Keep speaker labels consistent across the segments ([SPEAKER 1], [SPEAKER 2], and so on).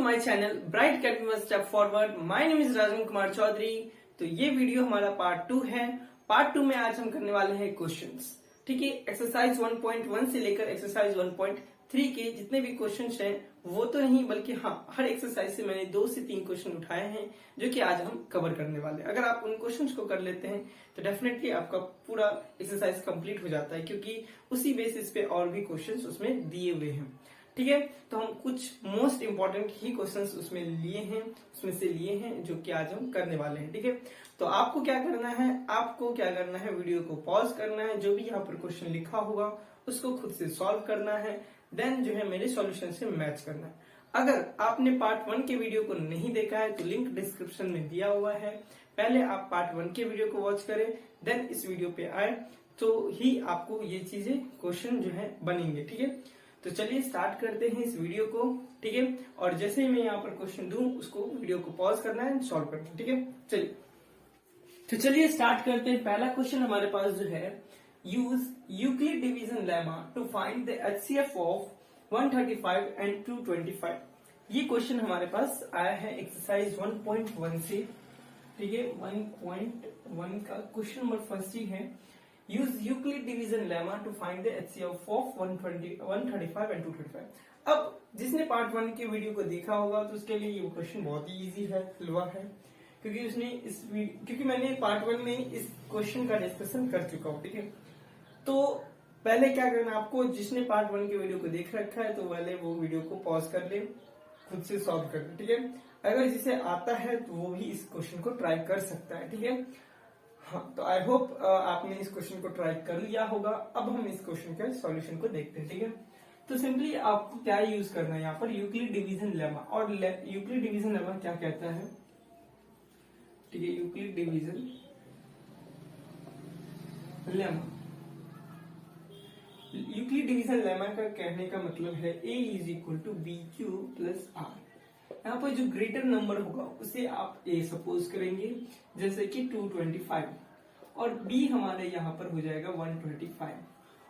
[SPEAKER 1] To my channel bright academy step forward. My name is Rajan Kumar Chaudhary. तो ये video हमारा part 2 है। पार्ट 2 में आज हम करने वाले हैं क्वेश्चंस। ठीक है, एक्सरसाइज 1.1 से लेकर एक्सरसाइज 1.3 के जितने भी क्वेश्चंस हैं वो तो नहीं, बल्कि हाँ हर एक्सरसाइज से मैंने 2 से 3 क्वेश्चन उठाए हैं जो कि आज हम कवर करने वाले हैं। अगर आप उन क्वेश्चंस को कर लेते हैं तो डेफिनेटली आपका पूरा एक्सरसाइज कंप्लीट हो जाता है, क्योंकि उसी बेसिस पे और भी क्वेश्चंस उसमें दिए हुए हैं। ठीक है, तो हम कुछ मोस्ट इंपॉर्टेंट ही क्वेश्चंस उसमें से लिए हैं जो कि आज हम करने वाले हैं। ठीक है, तो आपको क्या करना है, वीडियो को पॉज करना है, जो भी यहाँ पर क्वेश्चन लिखा होगा उसको खुद से सॉल्व करना है, देन जो है मेरे सॉल्यूशन से मैच करना है। अगर आपने पार्ट 1 के वीडियो को नहीं देखा है तो लिंक डिस्क्रिप्शन में दिया हुआ है, पहले आप पार्ट 1 के वीडियो को वॉच करें, देन इस वीडियो पे आए तो ही आपको ये चीजें क्वेश्चन जो है बनेंगे। ठीक है, तो चलिए स्टार्ट करते हैं इस वीडियो को। ठीक है, और जैसे ही मैं यहाँ पर क्वेश्चन दूं उसको वीडियो को पॉज करना है, सॉल्व करना है। ठीक है, चलिए तो चलिए स्टार्ट करते हैं। पहला क्वेश्चन हमारे पास जो है, use Euclid division lemma to find the HCF of 135 and 225। ये क्वेश्चन हमारे पास आया है एक्सरसाइज 1.1 से। ठीक है, 1.1 का क्वेश्चन नंबर फर्स्ट ही है, use Euclid division lemma to find the HCF of 135 and 225। अब जिसने पार्ट 1 के वीडियो को देखा होगा तो उसके लिए ये क्वेश्चन बहुत ही इजी है, हलवा है, क्योंकि मैंने पार्ट 1 में इस क्वेश्चन का डिस्कशन कर चुका हूँ। ठीक है, तो पहले क्या करना आपको, जिसने पार्ट 1 के वीडियो को देख रखा है तो पहले वो वीडियो को पॉज कर ले, खुद से सॉल्व कर ले। ठीक है, अगर जिसे आता है तो वो भी इस क्वेश्चन को ट्राई कर सकता है। ठीक है, हाँ, तो आई होप आपने इस क्वेश्चन को ट्राई कर लिया होगा। अब हम इस क्वेश्चन के सॉल्यूशन को देखते हैं। ठीक है, तो सिंपली आपको क्या यूज करना है यहाँ पर, यूक्लिड डिवीजन लेमा। और यूक्लिड डिवीजन लेमा क्या कहता है? ठीक है, Euclid division lemma, Euclid division lemma का कहने का मतलब है a is equal to b q plus r. यहाँ पर जो ग्रेटर नंबर होगा उसे आप a सपोज करेंगे, जैसे कि 225, और b हमारे यहाँ पर हो जाएगा 125,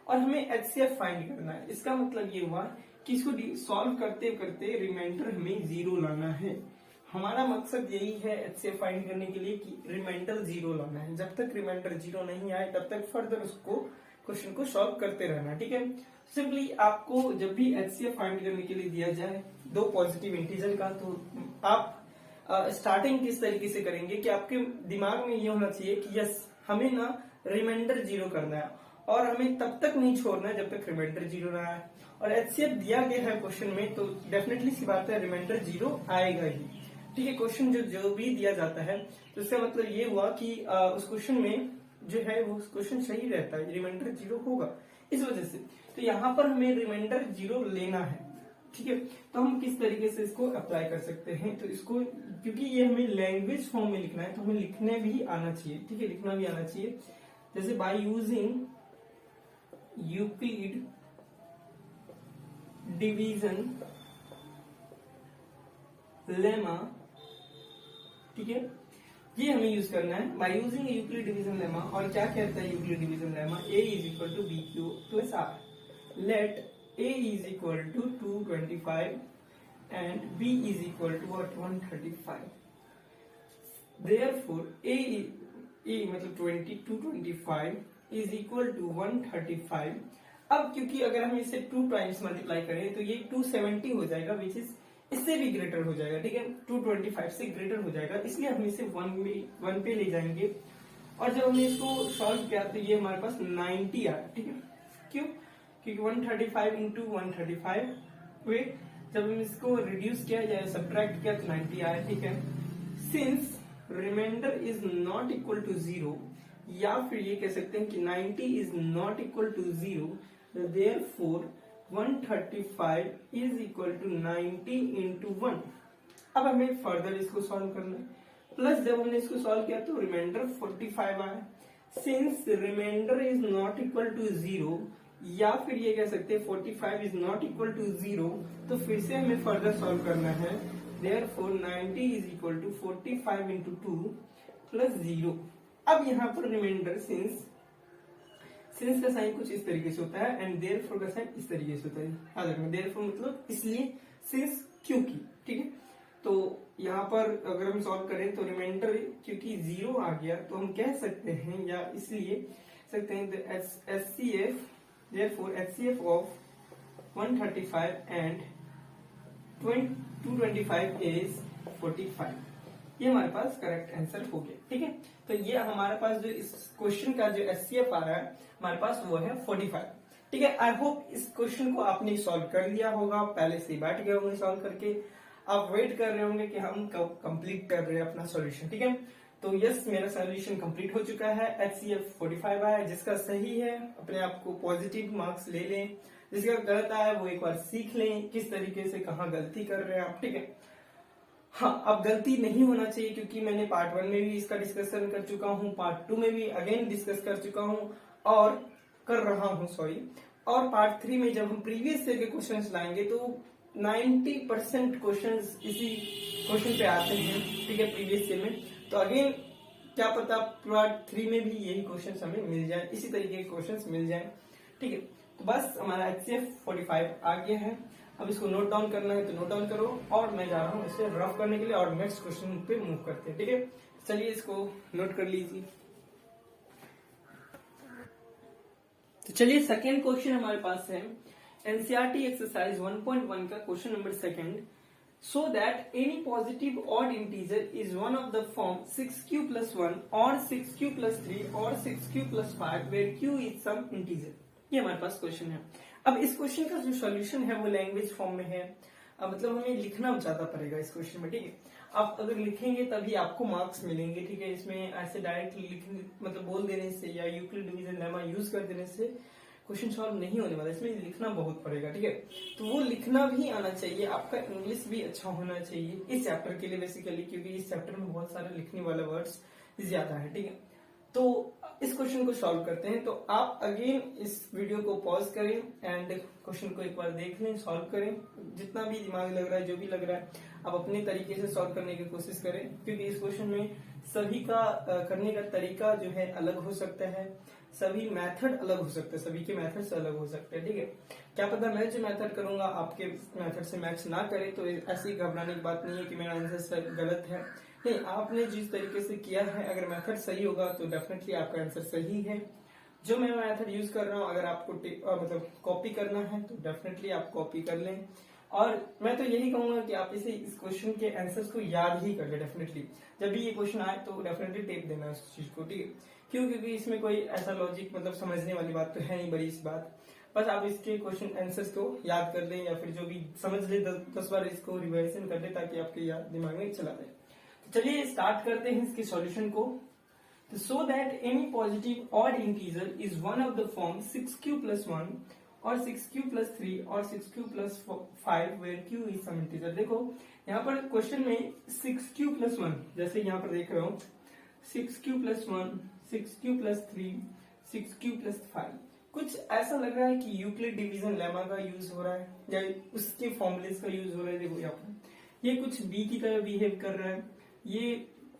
[SPEAKER 1] और हमें एचसीएफ फाइंड करना है। इसका मतलब ये हुआ कि इसको सॉल्व करते करते रिमाइंडर हमें 0 लाना है। हमारा मकसद यही है एचसीएफ फाइंड करने के लिए कि रिमाइंडर 0 लाना है। जब तक रिमाइंडर 0 नहीं आए तब तक फर्दर उसको क्वेश्चन को सॉल्व करते रहना। ठीक है, सिंपली आपको जब भी एचसीएफ फाइंड करने के लिए दिया जाए 2 पॉजिटिव इंटीजर का, तो आप स्टार्टिंग किस तरीके से करेंगे कि आपके दिमाग में ये होना चाहिए कि यस हमें ना रिमाइंडर 0 करना है, और हमें तब तक नहीं छोड़ना है जब तक रिमाइंडर 0 ना आए। और एचसीएफ दिया गया है क्वेश्चन में तो डेफिनेटली सी बात है रिमाइंडर 0 आएगा ही। ठीक है, क्वेश्चन जो भी दिया जाता है तो इसका मतलब ये हुआ कि उस क्वेश्चन में जो है वो क्वेश्चन सही रहता है, रिमाइंडर 0 होगा इस वजह से। तो यहाँ पर हमें रिमाइंडर 0 लेना है। ठीक है, तो हम किस तरीके से इसको अप्लाई कर सकते हैं, तो इसको क्योंकि ये हमें लैंग्वेज फॉर्म में लिखना है तो हमें लिखने भी आना चाहिए। ठीक है, लिखना भी आना चाहिए, जैसे by using Euclid division lemma. ठीक है, ये हमें यूज करना है by using Euclid division lemma. और क्या कहता है Euclid division lemma? a is equal to b q plus r. Let a is equal to 225 and b is equal to 135। Therefore a मतलब 225 इज इक्वल टू 135। अब क्योंकि अगर हम इसे 2 टाइम्स मल्टीप्लाई करें तो ये 270 हो जाएगा, विच इज इससे भी ग्रेटर हो जाएगा। ठीक है, 225 से ग्रेटर हो जाएगा, इसलिए हम इसे 1 पे ले जाएंगे। और जब हमने इसको सॉल्व किया तो ये हमारे पास 90 आया। ठीक है, क्यों? क्योंकि 135 इंटू 135 हुए, जब हम इसको रिड्यूस किया जाए, सब्ट्रैक्ट किया तो 90 आया। ठीक है, since remainder is not equal to 0, या फिर ये कह सकते हैं कि 90 is not equal to 0, therefore 135 is equal to 90 into 1। अब हमें फर्दर इसको सॉल्व करना है, प्लस जब हमने इसको सॉल्व किया तो रिमाइंडर 45 आया। Since remainder is not equal to 0, या फिर ये कह सकते हैं 45 इज नॉट इक्वल टू 0, तो फिर से हमें फर्दर सॉल्व करना है। Therefore 90 is equal to 45 into 2 plus 0। अब यहाँ पर रिमाइंडर सिंस का साइन कुछ इस तरीके से होता है एंड देयरफॉर का साइन इस तरीके से होता है। याद रखना, देयरफॉर मतलब इसलिए, सिंस
[SPEAKER 2] क्यू की, ठीक है। तो यहाँ पर अगर हम सॉल्व करें तो रिमाइंडर क्योंकि 0 आ गया तो हम कह सकते हैं या इसलिए सकते हैं HCF therefore HCF of 135 and 225 is 45। ये हमारे पास करेक्ट आंसर हो गया, ठीक है। तो ये हमारे पास जो इस क्वेश्चन का जो HCF आ रहा है हमारे पास वो है 45, ठीक है। आई होप इस क्वेश्चन को आपने सॉल्व कर लिया होगा, पहले से बैठ गए होंगे सॉल्व करके, आप वेट कर रहे होंगे कि हम कब कंप्लीट कर रहे हैं अपना सॉल्यूशन, ठीक है। तो यस, मेरा सॉल्यूशन कंप्लीट हो चुका है। HCF 45 आया, जिसका सही है अपने आप को पॉजिटिव मार्क्स ले लें, जिसका गलत आया वो एक बार सीख लें किस तरीके से कहाँ गलती कर रहे हैं आप, ठीक है। हाँ, अब गलती नहीं होना चाहिए क्योंकि मैंने पार्ट 1 में भी इसका डिस्कशन कर चुका हूँ, पार्ट 2 में भी अगेन डिस्कस कर चुका हूँ और कर रहा हूँ, सॉरी। और पार्ट 3 में जब हम प्रीवियस ईयर के क्वेश्चंस लाएंगे तो 90% क्वेश्चंस इसी क्वेश्चन पे आते हैं, ठीक है, प्रीवियस ईयर में। तो अगेन क्या पता पार्ट 3 में भी यही क्वेश्चंस हमें मिल जाए, इसी तरीके के क्वेश्चंस मिल जाए, ठीक है। तो बस हमारा HCF 45 आ गया है। अब इसको नोट डाउन करना है तो नोट डाउन करो, और मैं जा रहा हूँ इसे रफ करने के लिए और नेक्स्ट क्वेश्चन पे मूव करते हैं, ठीक है। चलिए इसको नोट कर लीजिए। तो चलिए सेकेंड क्वेश्चन हमारे पास है एनसीईआरटी एक्सरसाइज 1.1 का question number second. So that any positive odd integer is one of the form 6q plus 1 or 6q plus 3 or 6q plus 5 where q is some integer। ये हमारे पास question है। अब इस question का जो solution है वो लैंग्वेज फॉर्म में है, मतलब हमें लिखना ज्यादा पड़ेगा इस क्वेश्चन में, ठीक है। आप अगर लिखेंगे तभी आपको मार्क्स मिलेंगे, ठीक है। इसमें ऐसे डायरेक्ट लिखने मतलब बोल देने से या यूक्लिड डिवीजन लेमा यूज कर देने से क्वेश्चन सॉल्व नहीं होने वाला, इसमें लिखना बहुत पड़ेगा, ठीक है। तो वो लिखना भी आना चाहिए, आपका इंग्लिश भी अच्छा होना चाहिए इस चैप्टर के लिए बेसिकली, क्योंकि इस चैप्टर में बहुत सारे लिखने वाले वर्ड्स ज्यादा है, ठीक है। तो इस क्वेश्चन को सॉल्व करते हैं। तो आप अगेन इस वीडियो को पॉज करें एंड क्वेश्चन को एक बार देख लें, सॉल्व करें, जितना भी दिमाग लग रहा है, जो भी लग रहा है आप अपने तरीके से सॉल्व करने की कोशिश करें, क्योंकि इस क्वेश्चन में सभी का करने का तरीका जो है अलग हो सकता है, सभी मेथड अलग हो सकते हैं, सभी के मेथड से अलग हो सकते हैं, ठीक है। क्या पता मैं जो मेथड करूंगा आपके मेथड से मैच ना करे, तो ऐसी घबराने की बात नहीं है कि मेरा आंसर गलत है, नहीं। आपने जिस तरीके से किया है अगर मेथड सही होगा तो डेफिनेटली आपका आंसर सही है। जो मैं मेथड यूज कर रहा हूँ अगर आपको मतलब कॉपी करना है तो डेफिनेटली आप कॉपी कर लें, और मैं तो यही कहूंगा कि आप इस क्वेश्चन के आंसर्स को याद ही कर ले डेफिनेटली। जब भी ये क्वेश्चन आए तो डेफिनेटली टेप देना उस चीज को, ठीक है। क्यों? क्योंकि इसमें कोई ऐसा लॉजिक मतलब समझने वाली बात तो है नहीं, बड़ी इस बात। बस आप इसके क्वेश्चन आंसर्स को याद कर लें या फिर जो भी समझ ले 10 बार इसको रिवाइजन कर ले ताकि आपके याद दिमाग में चला जाए। तो चलिए स्टार्ट करते हैं इसके सॉल्यूशन को। So that any positive odd integer is one of the form 6q plus 1 और 6q plus 3 और 6q plus 5 where q is some integer। देखो यहाँ पर क्वेश्चन में 6q plus 1 जैसे यहाँ पर देख रहे हो 6q plus 1 6q plus 3 6q plus 5, कुछ ऐसा लग रहा है कि यूक्लिड डिवीजन लेमा का यूज हो रहा है या उसके फॉर्मुलेस का यूज हो रहा है। देखो यहाँ पर ये कुछ b की तरह बिहेव कर रहा है, ये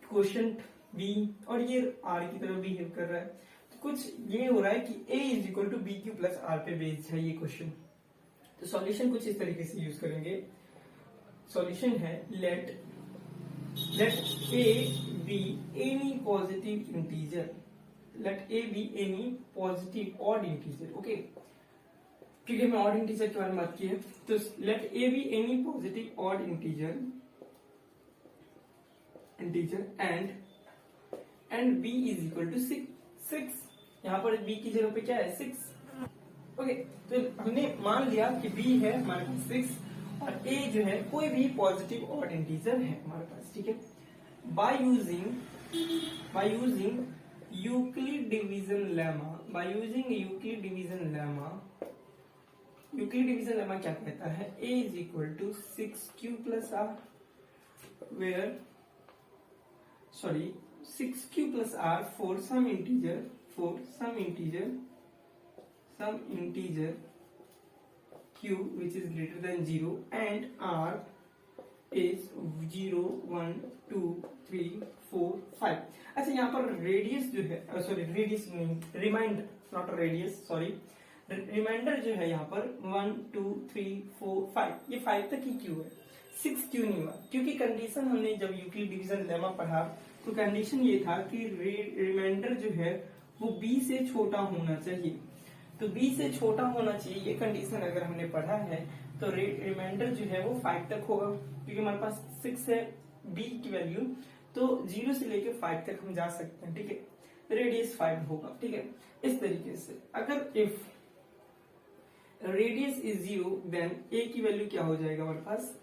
[SPEAKER 2] क्वोशंट b और ये r की तरह बिहेव कर रहा है। तो कुछ ये हो रहा है कि a is equal to b q plus r पे बेस्ड है ये क्वेश्चन। तो सॉल्यूशन कुछ इस तरीके से यूज करेंगे। सॉल्यूशन है late a be any positive integer, let a be any positive odd integer, okay। क्योंकि हमने ऑड इंटीजर के बारे में बात की है, तो late a be any positive odd integer and b is equal to 6। यहाँ पर b की जगह पे क्या है 6, ओके। तो हमने मान लिया कि b है हमारे पास 6 और a जो है कोई भी पॉजिटिव ऑड इंटीजर है हमारे पास, ठीक है। By using Euclid division lemma क्या कहता है, a is equal to 6q plus r where 6q plus r for some integer q which is greater than 0 and r is 0 1 2 3 4 5। अच्छा यहाँ पर रेडियस जो है रेडियस नहीं, रिमाइंडर नॉट रेडियस, रिमाइंडर जो है यहाँ पर 1 2 3 4 5, ये 5 तक ही क्यू है। 6 क्यों नहीं हुआ? क्योंकि कंडीशन हमने जब यूक्लिड डिवीजन लेमा पढ़ा तो कंडीशन ये था कि रिमाइंडर जो है वो b से छोटा होना चाहिए। तो b से छोटा होना चाहिए, ये कंडीशन अगर हमने पढ़ा है तो रिमाइंडर जो है वो 5 तक होगा, क्योंकि हमारे पास 6 है b की वैल्यू, तो 0 से लेके 5 तक हम जा सकते हैं, ठीक है। रेडियस 5 होगा, ठीक है। इस तरीके से अगर if radius is 0 then a की वैल्यू क्या हो जाएगा हमारे पास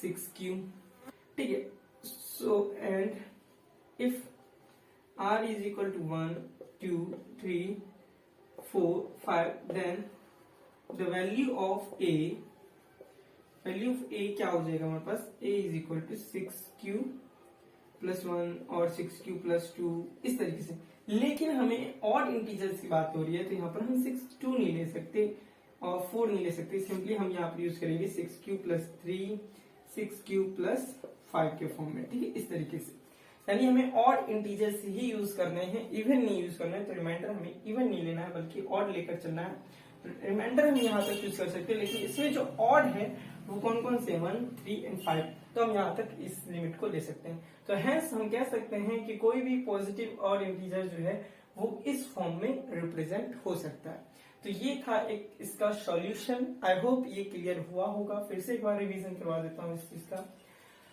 [SPEAKER 2] 6q, ठीक है। So and if r is equal to 1 2 3 4 5 then the value of a क्या हो जाएगा हमारे पास, a is equal to 6q plus 1 और 6q प्लस 2, इस तरीके से। लेकिन हमें ऑड इंटीजर्स की बात हो रही है तो यहाँ पर हम 6 2 नहीं ले सकते और 4 नहीं ले सकते, सिंपली हम यहाँ पर यूज करेंगे 6q प्लस 3 6q प्लस 5 के फॉर्म में, ठीक है। इस तरीके से यानी हमें ऑड इंटीजर्स ही यूज करने हैं, इवन नहीं यूज करना है। तो रिमाइंडर हमें इवन नहीं लेना है बल्कि ऑड लेकर चलना है। रिमाइंडर हम यहाँ तक यूज कर सकते हैं, लेकिन इसमें जो ऑड है वो कौन कौन से 1 3 एंड 5, तो हम यहाँ तक इस लिमिट को ले सकते हैं। तो हैंस हम कह सकते हैं कि कोई भी पॉजिटिव ऑड इंटीजर जो है वो इस फॉर्म में रिप्रेजेंट हो सकता है। तो ये था एक इसका सॉल्यूशन। आई होप ये क्लियर हुआ होगा। फिर से एक बार रिवीजन करवा देता हूँ इस चीज का।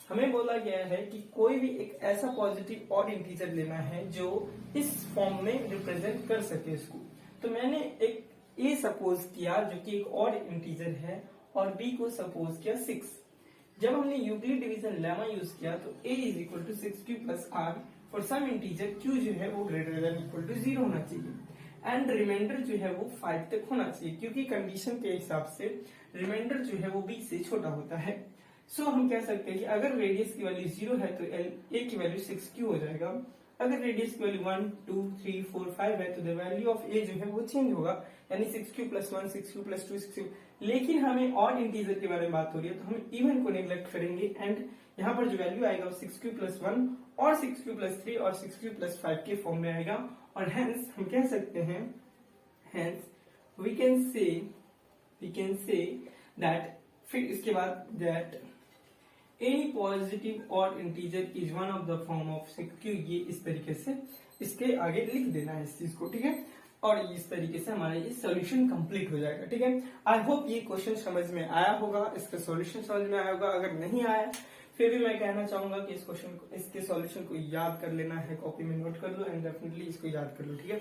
[SPEAKER 2] हमें बोला गया है कि कोई भी एक ऐसा पॉजिटिव ऑड इंटीजर लेना है जो इस फॉर्म में रिप्रेजेंट कर सके इसको। तो मैंने एक a सपोज किया जो कि एक ऑड इंटीजर है और b को सपोज किया 6। जब हमने यूक्लिड डिवीजन लेमा यूज किया तो a is equal to 6q plus r for some integer q जो है वो ग्रेटर देन इक्वल टू 0 होना चाहिए एंड रिमाइंडर जो है वो 5 तक होना चाहिए, क्योंकि कंडीशन के हिसाब से रिमाइंडर जो है वो b से छोटा होता है। सो हम कह सकते हैं कि अगर रेडियस की वैल्यू 0 है तो a की वैल्यू 6q हो जाएगा। अगर रेडियस की वैल्यू 1 2 3 4 5 है तो द वैल्यू ऑफ a जो है वो चेंज होगा, यानी 6q plus 1 6q plus 2 6q। लेकिन हमें ऑड इंटीजर के बारे में बात हो रही है तो हम इवन को नेग्लेक्ट करेंगे एंड यहाँ पर जो वैल्यू आएगा वो 6q प्लस 1 और 6q प्लस 3 और 6q प्लस 5 के फॉर्म में आएगा। और हेंस हम कह सकते हैं, hence we can say that, फिर इसके बाद that any positive odd integer is one of the form of 6q। ये इस तरीके से इसके आगे लिख देना है इस चीज को, ठीक है। और इस तरीके से हमारा ये सॉल्यूशन कंप्लीट हो जाएगा, ठीक है। आई होप ये क्वेश्चन समझ में आया होगा, इसका सॉल्यूशन समझ में आया होगा। अगर नहीं आया फिर भी मैं कहना चाहूंगा कि इस क्वेश्चन को, इसके सॉल्यूशन को याद कर लेना है, कॉपी में नोट कर लो एंड डेफिनेटली इसको याद कर लो, ठीक है।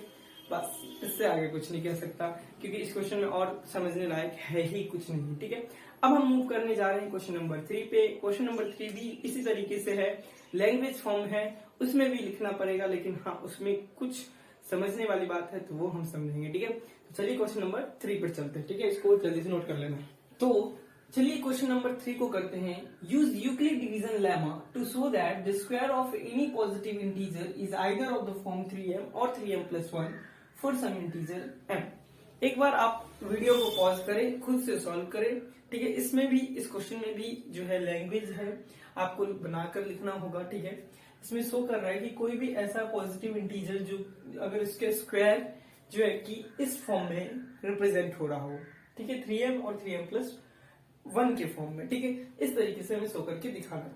[SPEAKER 2] बस इससे आगे कुछ नहीं कह सकता, क्योंकि इस क्वेश्चन में और समझने लायक है ही कुछ नहीं, ठीक है। अब हम मूव करने जा रहे हैं क्वेश्चन नंबर 3 पे। क्वेश्चन नंबर 3 भी इसी तरीके से है, लैंग्वेज फॉर्म है, उसमें भी लिखना पड़ेगा, लेकिन हाँ उसमें कुछ समझने वाली बात है तो वो हम समझेंगे, ठीक है। तो चलिए क्वेश्चन नंबर 3 पर चलते हैं, ठीक है। इसको जल्दी से नोट कर लेना। तो चलिए क्वेश्चन नंबर 3 को करते हैं। Use Euclid division lemma to show that the square of any positive integer is either of the form 3m और 3m plus 1 for some integer m। एक बार आप वीडियो को पॉज करें, खुद से सॉल्व करें, ठीक है। इसमें भी, इस क्वेश्चन में भी जो है लैंग्वेज है, आपको बनाकर लिखना होगा, ठीक है। इसमें शो कर रहा है कि कोई भी ऐसा पॉजिटिव इंटीजर जो अगर इसके स्क्वायर जो है कि इस फॉर्म में रिप्रेजेंट हो रहा हो, ठीक है, 3m और 3m प्लस 1 के फॉर्म में, ठीक है। इस तरीके से हमें शो करके दिखाना है।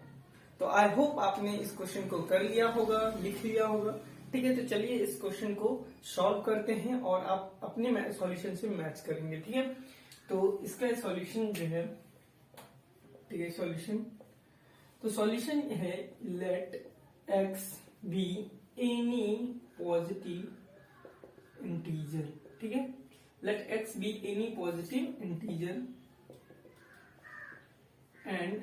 [SPEAKER 2] तो आई होप आपने इस क्वेश्चन को कर लिया होगा, लिख लिया होगा, ठीक है। तो चलिए इस क्वेश्चन को सॉल्व करते हैं और आप अपने सॉल्यूशन से मैच करेंगे, ठीक है। तो इसका सॉल्यूशन जो है, ठीक है, तो सॉल्यूशन है let x be any positive integer, ठीक है। Let x be any positive integer and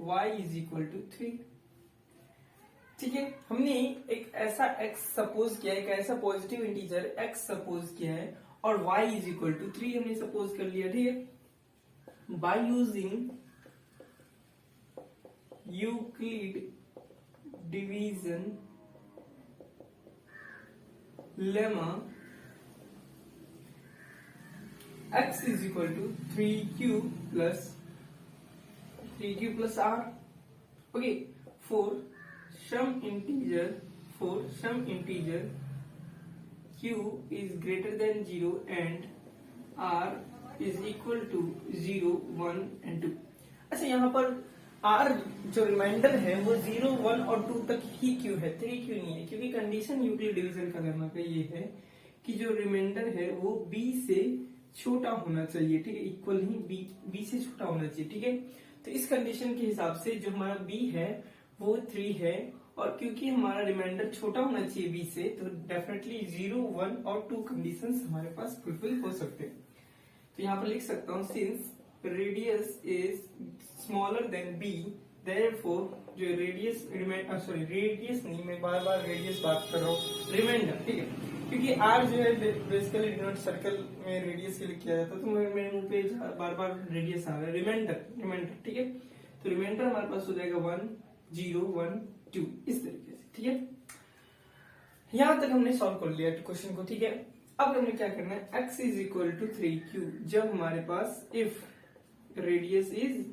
[SPEAKER 2] y is equal to 3, ठीक है। हमने एक ऐसा x सपोज किया है, एक ऐसा पॉजिटिव इंटीजर x सपोज किया है और y इज इक्वल टू 3 हमने सपोज कर लिया, ठीक है। By using Euclid division lemma x is equal to 3q plus r, okay, for some integer q is greater than 0 and r is equal to 0 1 and 2। अच्छा, यहाँ पर
[SPEAKER 1] are जो reminder है वो 0, 1 और 2 तक ही क्यों है, 3 क्यों नहीं है? क्योंकि कंडीशन यूक्लिड डिवीजन का करना का ये है कि जो रिमाइंडर है वो बी से छोटा होना चाहिए, ठीक है, इक्वल ही बी से छोटा होना चाहिए, ठीक है। तो इस कंडीशन के हिसाब से जो हमारा बी है वो 3 है, और क्योंकि हमारा रिमाइंडर छोटा होना चाहिए बी से, तो डेफिनेटली 0, 1 और 2 कंडीशंस हमारे पास फुलफिल हो सकते हैं। तो यहाँ पर लिख सकता हूँ since radius is smaller than b, therefore जो रेडियस रेडियस नहीं, मैं बार बार रेडियस बात कर रहा हूँ, रिमाइंडर, ठीक है, क्योंकि आर जो है बेसिकली डिनोट सर्कल में रेडियस के लिए किया जाता है, तो मेरे मुंह पे बार बार रेडियस आ रहा है, रिमाइंडर, ठीक है। तो रिमाइंडर हमारे पास हो जाएगा 1, 0, 1, 2 इस तरीके से, ठीक है। यहां तक हमने सॉल्व कर लिया क्वेश्चन को, ठीक है। अब हमें क्या करना है, x is equal to 3q, जब हमारे पास इफ रेडियस इज,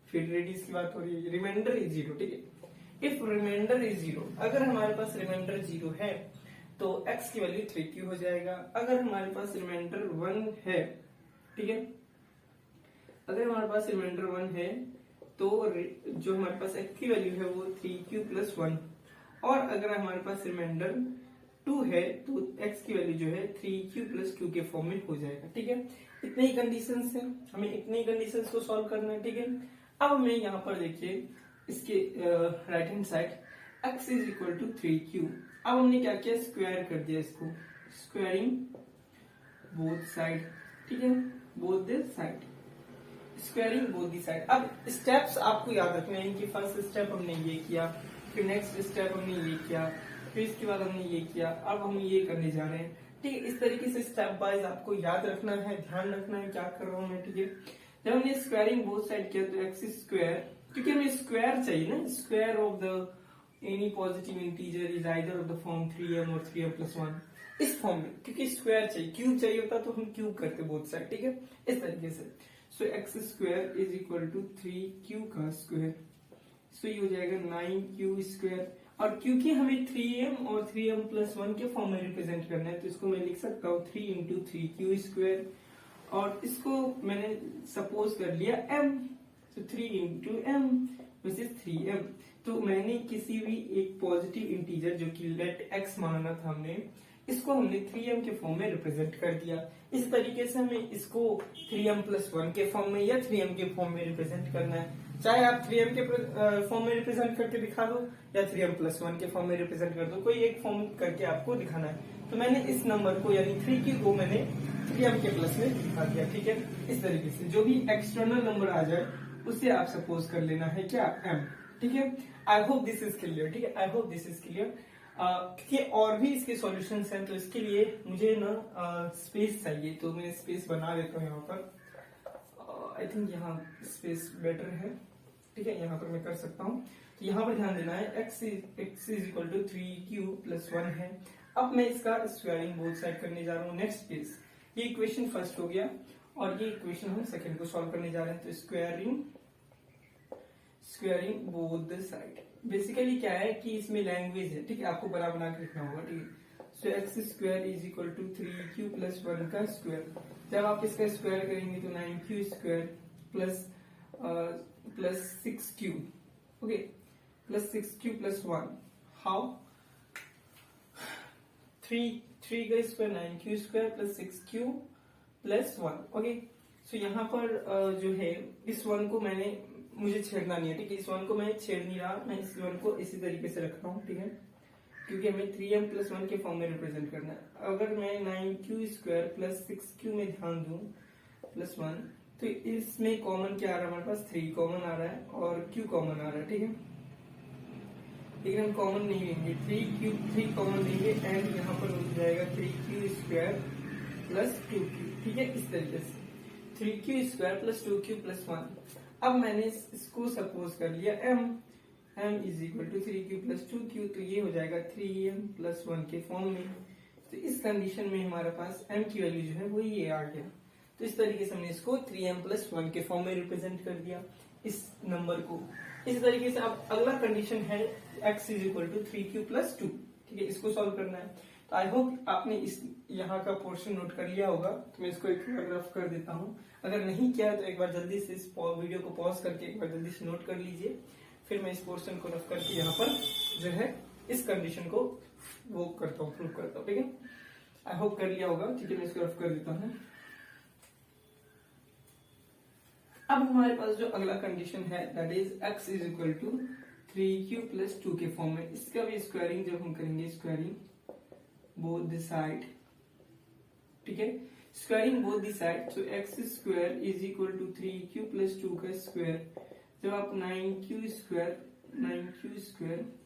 [SPEAKER 1] फिर रेडियस की बात हो रही है, रिमाइंडर इज 0, ठीक है। इफ रिमाइंडर इज 0, अगर हमारे पास रिमाइंडर 0 है तो x की वैल्यू 3q हो जाएगा। अगर हमारे पास रिमाइंडर 1 है, ठीक है, अगर हमारे पास रिमाइंडर 1 है तो जो हमारे पास x की वैल्यू है वो 3q प्लस 1, और अगर हमारे पास रिमाइंडर 2 है तो x की वैल्यू जो है 3q प्लस q के फॉर्म में हो जाएगा, ठीक है। इतने ही कंडीशंस हैं, हमें इतने ही कंडीशंस को सॉल्व करना है, ठीक है। अब हमें यहाँ पर देखिए इसके right hand side x is equal to 3q, अब हमने क्या किया, स्क्वायर कर दिया इसको, स्क्वायरिंग बोथ साइड, ठीक है, both the side, squaring both the side. अब स्टेप्स आपको याद रखने हैं कि फर्स्ट स्टेप हमने ये किया, फिर नेक्स्ट स्टेप हमने ये किया, फिर इसके बाद हमने ये किया, अब हम ये करने जा रहे हैं, ठीक है। इस तरीके से स्टेप वाइज आपको याद रखना है, ध्यान रखना है क्या कर रहा हूं मैं, ठीक है। जब हमने स्क्वायरिंग बोथ साइड किया तो एक्स स्क्वायर, क्योंकि हमें स्क्वायर चाहिए ना, square of the any positive integer is either of the form 3m और 3m प्लस 1, इस फॉर्म में, क्योंकि स्क्वायर चाहिए, क्यूब चाहिए होता तो हम क्यूब करते बोथ साइड, ठीक है, इस तरीके से। So x square is equal to 3q का स्क्वायर, सो ये हो जाएगा 9q स्क्वायर, और क्योंकि हमें 3m और 3m प्लस 1 के फॉर्म में रिप्रेजेंट करना है तो इसको मैं लिख सकता हूँ 3 इंटू 3q स्क्वायर, और इसको मैंने सपोज कर लिया m, तो 3 into m which is 3m। तो मैंने किसी भी एक पॉजिटिव इंटीजर जो कि लेट x माना था हमने, इसको हमने 3m के फॉर्म में रिप्रेजेंट कर दिया। इस तरीके से हमें इसको 3m प्लस 1 के फॉर्म में या 3m के फॉर्म में रिप्रेजेंट करना है, चाहे आप 3m के फॉर्म में रिप्रेजेंट करके दिखा दो या 3m प्लस 1 के फॉर्म में रिप्रेजेंट कर दो, कोई एक फॉर्म करके आपको दिखाना है। तो मैंने इस नंबर को यानी 3q को मैंने 3m के प्लस में दिखा दिया, ठीक है। इस तरीके से जो भी एक्सटर्नल नंबर आ जाए उसे आप सपोज कर लेना है क्या, m, ठीक है। I hope this is clear, ठीक है, I hope this is clear. क्योंकि और भी इसके सॉल्यूशंस हैं तो इसके लिए मुझे ना स्पेस चाहिए, तो मैं स्पेस बना देता हूँ यहाँ पर। आई थिंक यहाँ स्पेस बेटर है, ठीक है, यहाँ पर मैं कर सकता हूँ। तो यहाँ पर ध्यान देना है x is equal to 3q plus 1 है। अब मैं इसका स्क्वायरिंग बोथ साइड करने जा रहा हूँ। नेक्स्ट केस, ये इक्वेशन फर्स्ट हो गया और ये इक्वेशन हम सेकंड को सॉल्व करने जा रहे हैं। तो squaring both the side, basically क्या है कि इसमें लैंग्वेज है, ठीक है, आपको बना बना के लिखना होगा, ठीक है। So x square is equal to 3q plus 1 का स्क्वायर, जब आप इसका स्क्वायर करेंगे तो 9q square plus 6q, okay, plus 6q plus 1, how 3 का square 9q square plus 6q plus 1, okay. So यहाँ पर जो है इस 1 को मुझे छेड़ना नहीं है, ठीक है, इस 1 को मैं छेड़ नहीं रहा, मैं इस 1 को इसी तरीके से रख रहा हूँ, ठीक है, क्योंकि हमें 3m प्लस 1 के फॉर्म में रिप्रेजेंट करना है। अगर मैं 9q स्क्वायर प्लस 6q में ध्यान दूं प्लस 1, तो इसमें कॉमन क्या आ रहा है, हमारे पास 3 कॉमन आ रहा है और q कॉमन आ रहा है, ठीक है, लेकिन हम कॉमन नहीं लेंगे, 3 कॉमन लेंगे एंड यहाँ पर हो जाएगा 3q स्क्वायर प्लस 2q, ठीक है, इस तरीके से 3q square plus 2q plus 1। अब मैंने इसको सपोज कर लिया m is equal to 3q plus 2q, तो ये हो जाएगा 3m प्लस 1 के फॉर्म में। तो इस कंडीशन में हमारे पास m की वैल्यू जो है वो ये आ गया। तो इस तरीके से हमने इसको 3m प्लस 1 के फॉर्म में रिप्रेजेंट कर दिया इस नंबर को। इस तरीके से अब अगला कंडीशन है x is equal to 3q plus 2, ठीक है, इसको सॉल्व करना है। तो आई होप आपने इस यहाँ का पोर्शन नोट कर लिया होगा। तो मैं इसको एक बार रफ कर देता हूँ। अगर नहीं किया है तो एक बार जल्दी से इस वीडियो को पॉज करके एक बार जल्दी से नोट कर लीजिए। फिर मैं इस पोर्शन को रफ करके यहाँ पर जो है इस कंडीशन को वो करता हूँ, प्रूव करता हूँ। ठीक है, आई होप कर लिया होगा। ठीक है, मैं इसको रफ कर देता हूँ। अब हमारे पास जो अगला कंडीशन है that is x is equal to 3q plus 2 के फॉर्म में। इसका भी स्क्वायरिंग जब हम करेंगे, स्क्वायरिंग बोथ द साइड, ठीक है, squaring both the side, so x square is equal to 3q plus 2 का स्क्वायर। जब आप 9q square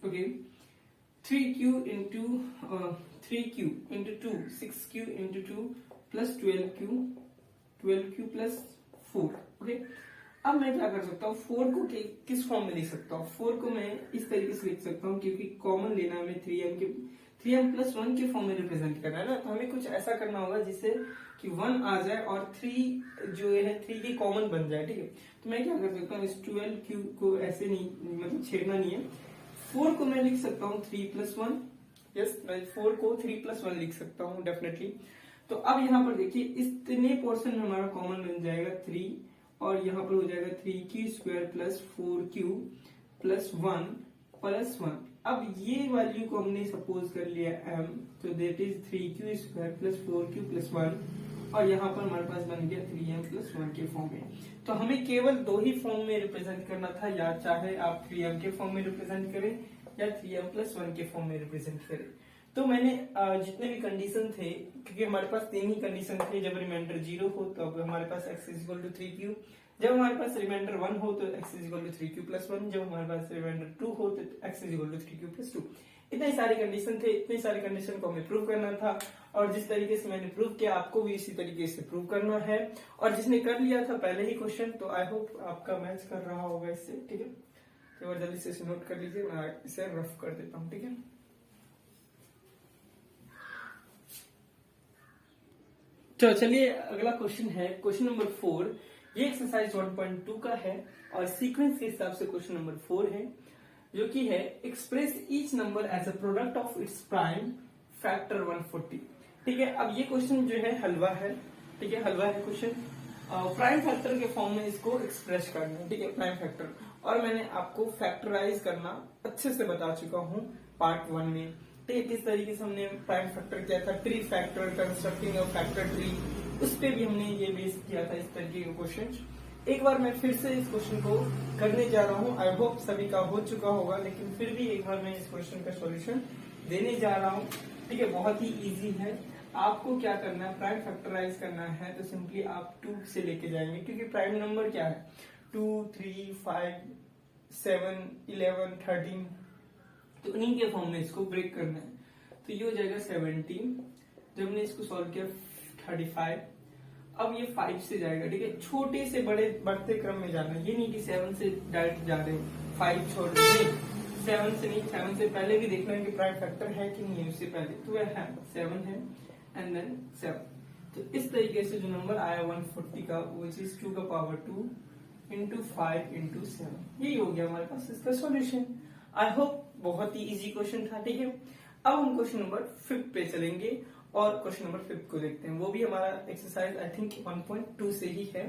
[SPEAKER 1] okay 3q into 2 6q into 2 plus 12q plus 4। Okay, अब मैं क्या कर सकता हूँ, 4 को किस फॉर्म में लिख सकता हूँ? 4 को मैं इस तरीके से लिख सकता हूँ, क्योंकि कॉमन लेना है हमें 3m प्लस 1 के फॉर्म में रिप्रेजेंट करना है ना। तो हमें कुछ ऐसा करना होगा जिससे कि 1 आ जाए और 3 जो है 3 की कॉमन बन जाए। ठीक है, तो मैं क्या कर सकता हूँ, इस 12q को ऐसे नहीं, मतलब छेड़ना नहीं है। 4 को मैं लिख सकता हूँ 3 प्लस 1। यस, मैं 4 को 3 प्लस 1 लिख सकता हूँ डेफिनेटली। तो अब यहाँ पर देखिए इतने पोर्शन में हमारा कॉमन बन जाएगा 3, और यहाँ पर हो जाएगा 3q square plus 4q plus 1 plus 1। अब ये वैल्यू को हमने सपोज कर लिया m, तो that is 3q square plus 4q plus 1, और यहाँ पर हमारे पास बन गया 3m प्लस 1 के फॉर्म में। तो हमें केवल 2 ही फॉर्म में रिप्रेजेंट करना था, या चाहे आप 3m के फॉर्म में रिप्रेजेंट करें या 3m प्लस 1 के फॉर्म में रिप्रेजेंट करें। तो मैंने जितने भी कंडीशन थे, क्योंकि हमारे पास 3 ही कंडीशन थे, जब रिमाइंडर 0 हो तो अब हमारे पास x is equal to 3q, जब हमारे पास रिमाइंडर 1 हो तो x is equal to 3q plus 1, जब हमारे पास रिमाइंडर 2 हो तो x is equal to 3q plus 2। इतने सारे कंडीशन थे, इतने सारे कंडीशन को हमें प्रूव करना था, और जिस तरीके से मैंने प्रूव किया आपको भी इसी तरीके से प्रूव करना है। और जिसने कर लिया था पहले ही क्वेश्चन, तो आई होप आपका मैच कर रहा होगा इससे। ठीक है, तो जल्दी से इसे नोट कर लीजिए, मैं इसे रफ कर देता हूँ। ठीक है, तो चलिए अगला क्वेश्चन है क्वेश्चन नंबर 4। ये एक्सरसाइज 1.2 का है और सीक्वेंस के हिसाब से क्वेश्चन नंबर 4 है, जो कि है express each number as a product of its prime factor 140। ठीक है, अब ये क्वेश्चन जो है हलवा है। ठीक है, हलवा है क्वेश्चन, प्राइम फैक्टर के फॉर्म में इसको एक्सप्रेस करना है। ठीक है, प्राइम फैक्टर, और मैंने आपको फैक्टराइज करना अच्छे से बता चुका हूँ पार्ट 1 में। ठीक है, किस तरीके से हमने प्राइम फैक्टर किया था, tree factor, constructing of factor tree, उस पे भी हमने ये बेस किया था इस तरीके के क्वेश्चन। एक बार मैं फिर से इस क्वेश्चन को करने जा रहा हूँ, आई होप सभी का हो चुका होगा, लेकिन फिर भी एक बार मैं इस क्वेश्चन का सॉल्यूशन देने जा रहा हूँ। ठीक है, बहुत ही इजी है। आपको क्या करना है, प्राइम फैक्टराइज करना है तो सिंपली आप 2 से लेके जाएंगे, क्योंकि प्राइम नंबर क्या है, 2, 3, 5, 7, 11, 13, तो इन्हीं के फॉर्म में इसको ब्रेक करना है। तो ये हो जाएगा 17, जब हमने इसको सॉल्व किया 35, अब ये 5 से जाएगा। ठीक है, छोटे से बड़े बढ़ते क्रम में जाना है, ये नहीं कि 7 से डायरेक्ट जा रहे हो, 5 छोड़ नहीं, 7 से नहीं, 7 से पहले भी देखना है कि प्राइम फैक्टर है कि नहीं है उससे पहले, तो वह है 7 है एंड देन 7। तो इस तरीके से जो नंबर आया 140 का, वो चीज 2 का पावर 2 इंटू 5 इंटू 7, यही हो गया हमारे पास इसका सॉल्यूशन। आई होप बहुत ही इजी क्वेश्चन था। ठीक है, अब हम क्वेश्चन नंबर 5 पे चलेंगे और क्वेश्चन नंबर 5 को देखते हैं। वो भी हमारा एक्सरसाइज आई थिंक 1.2 से ही है।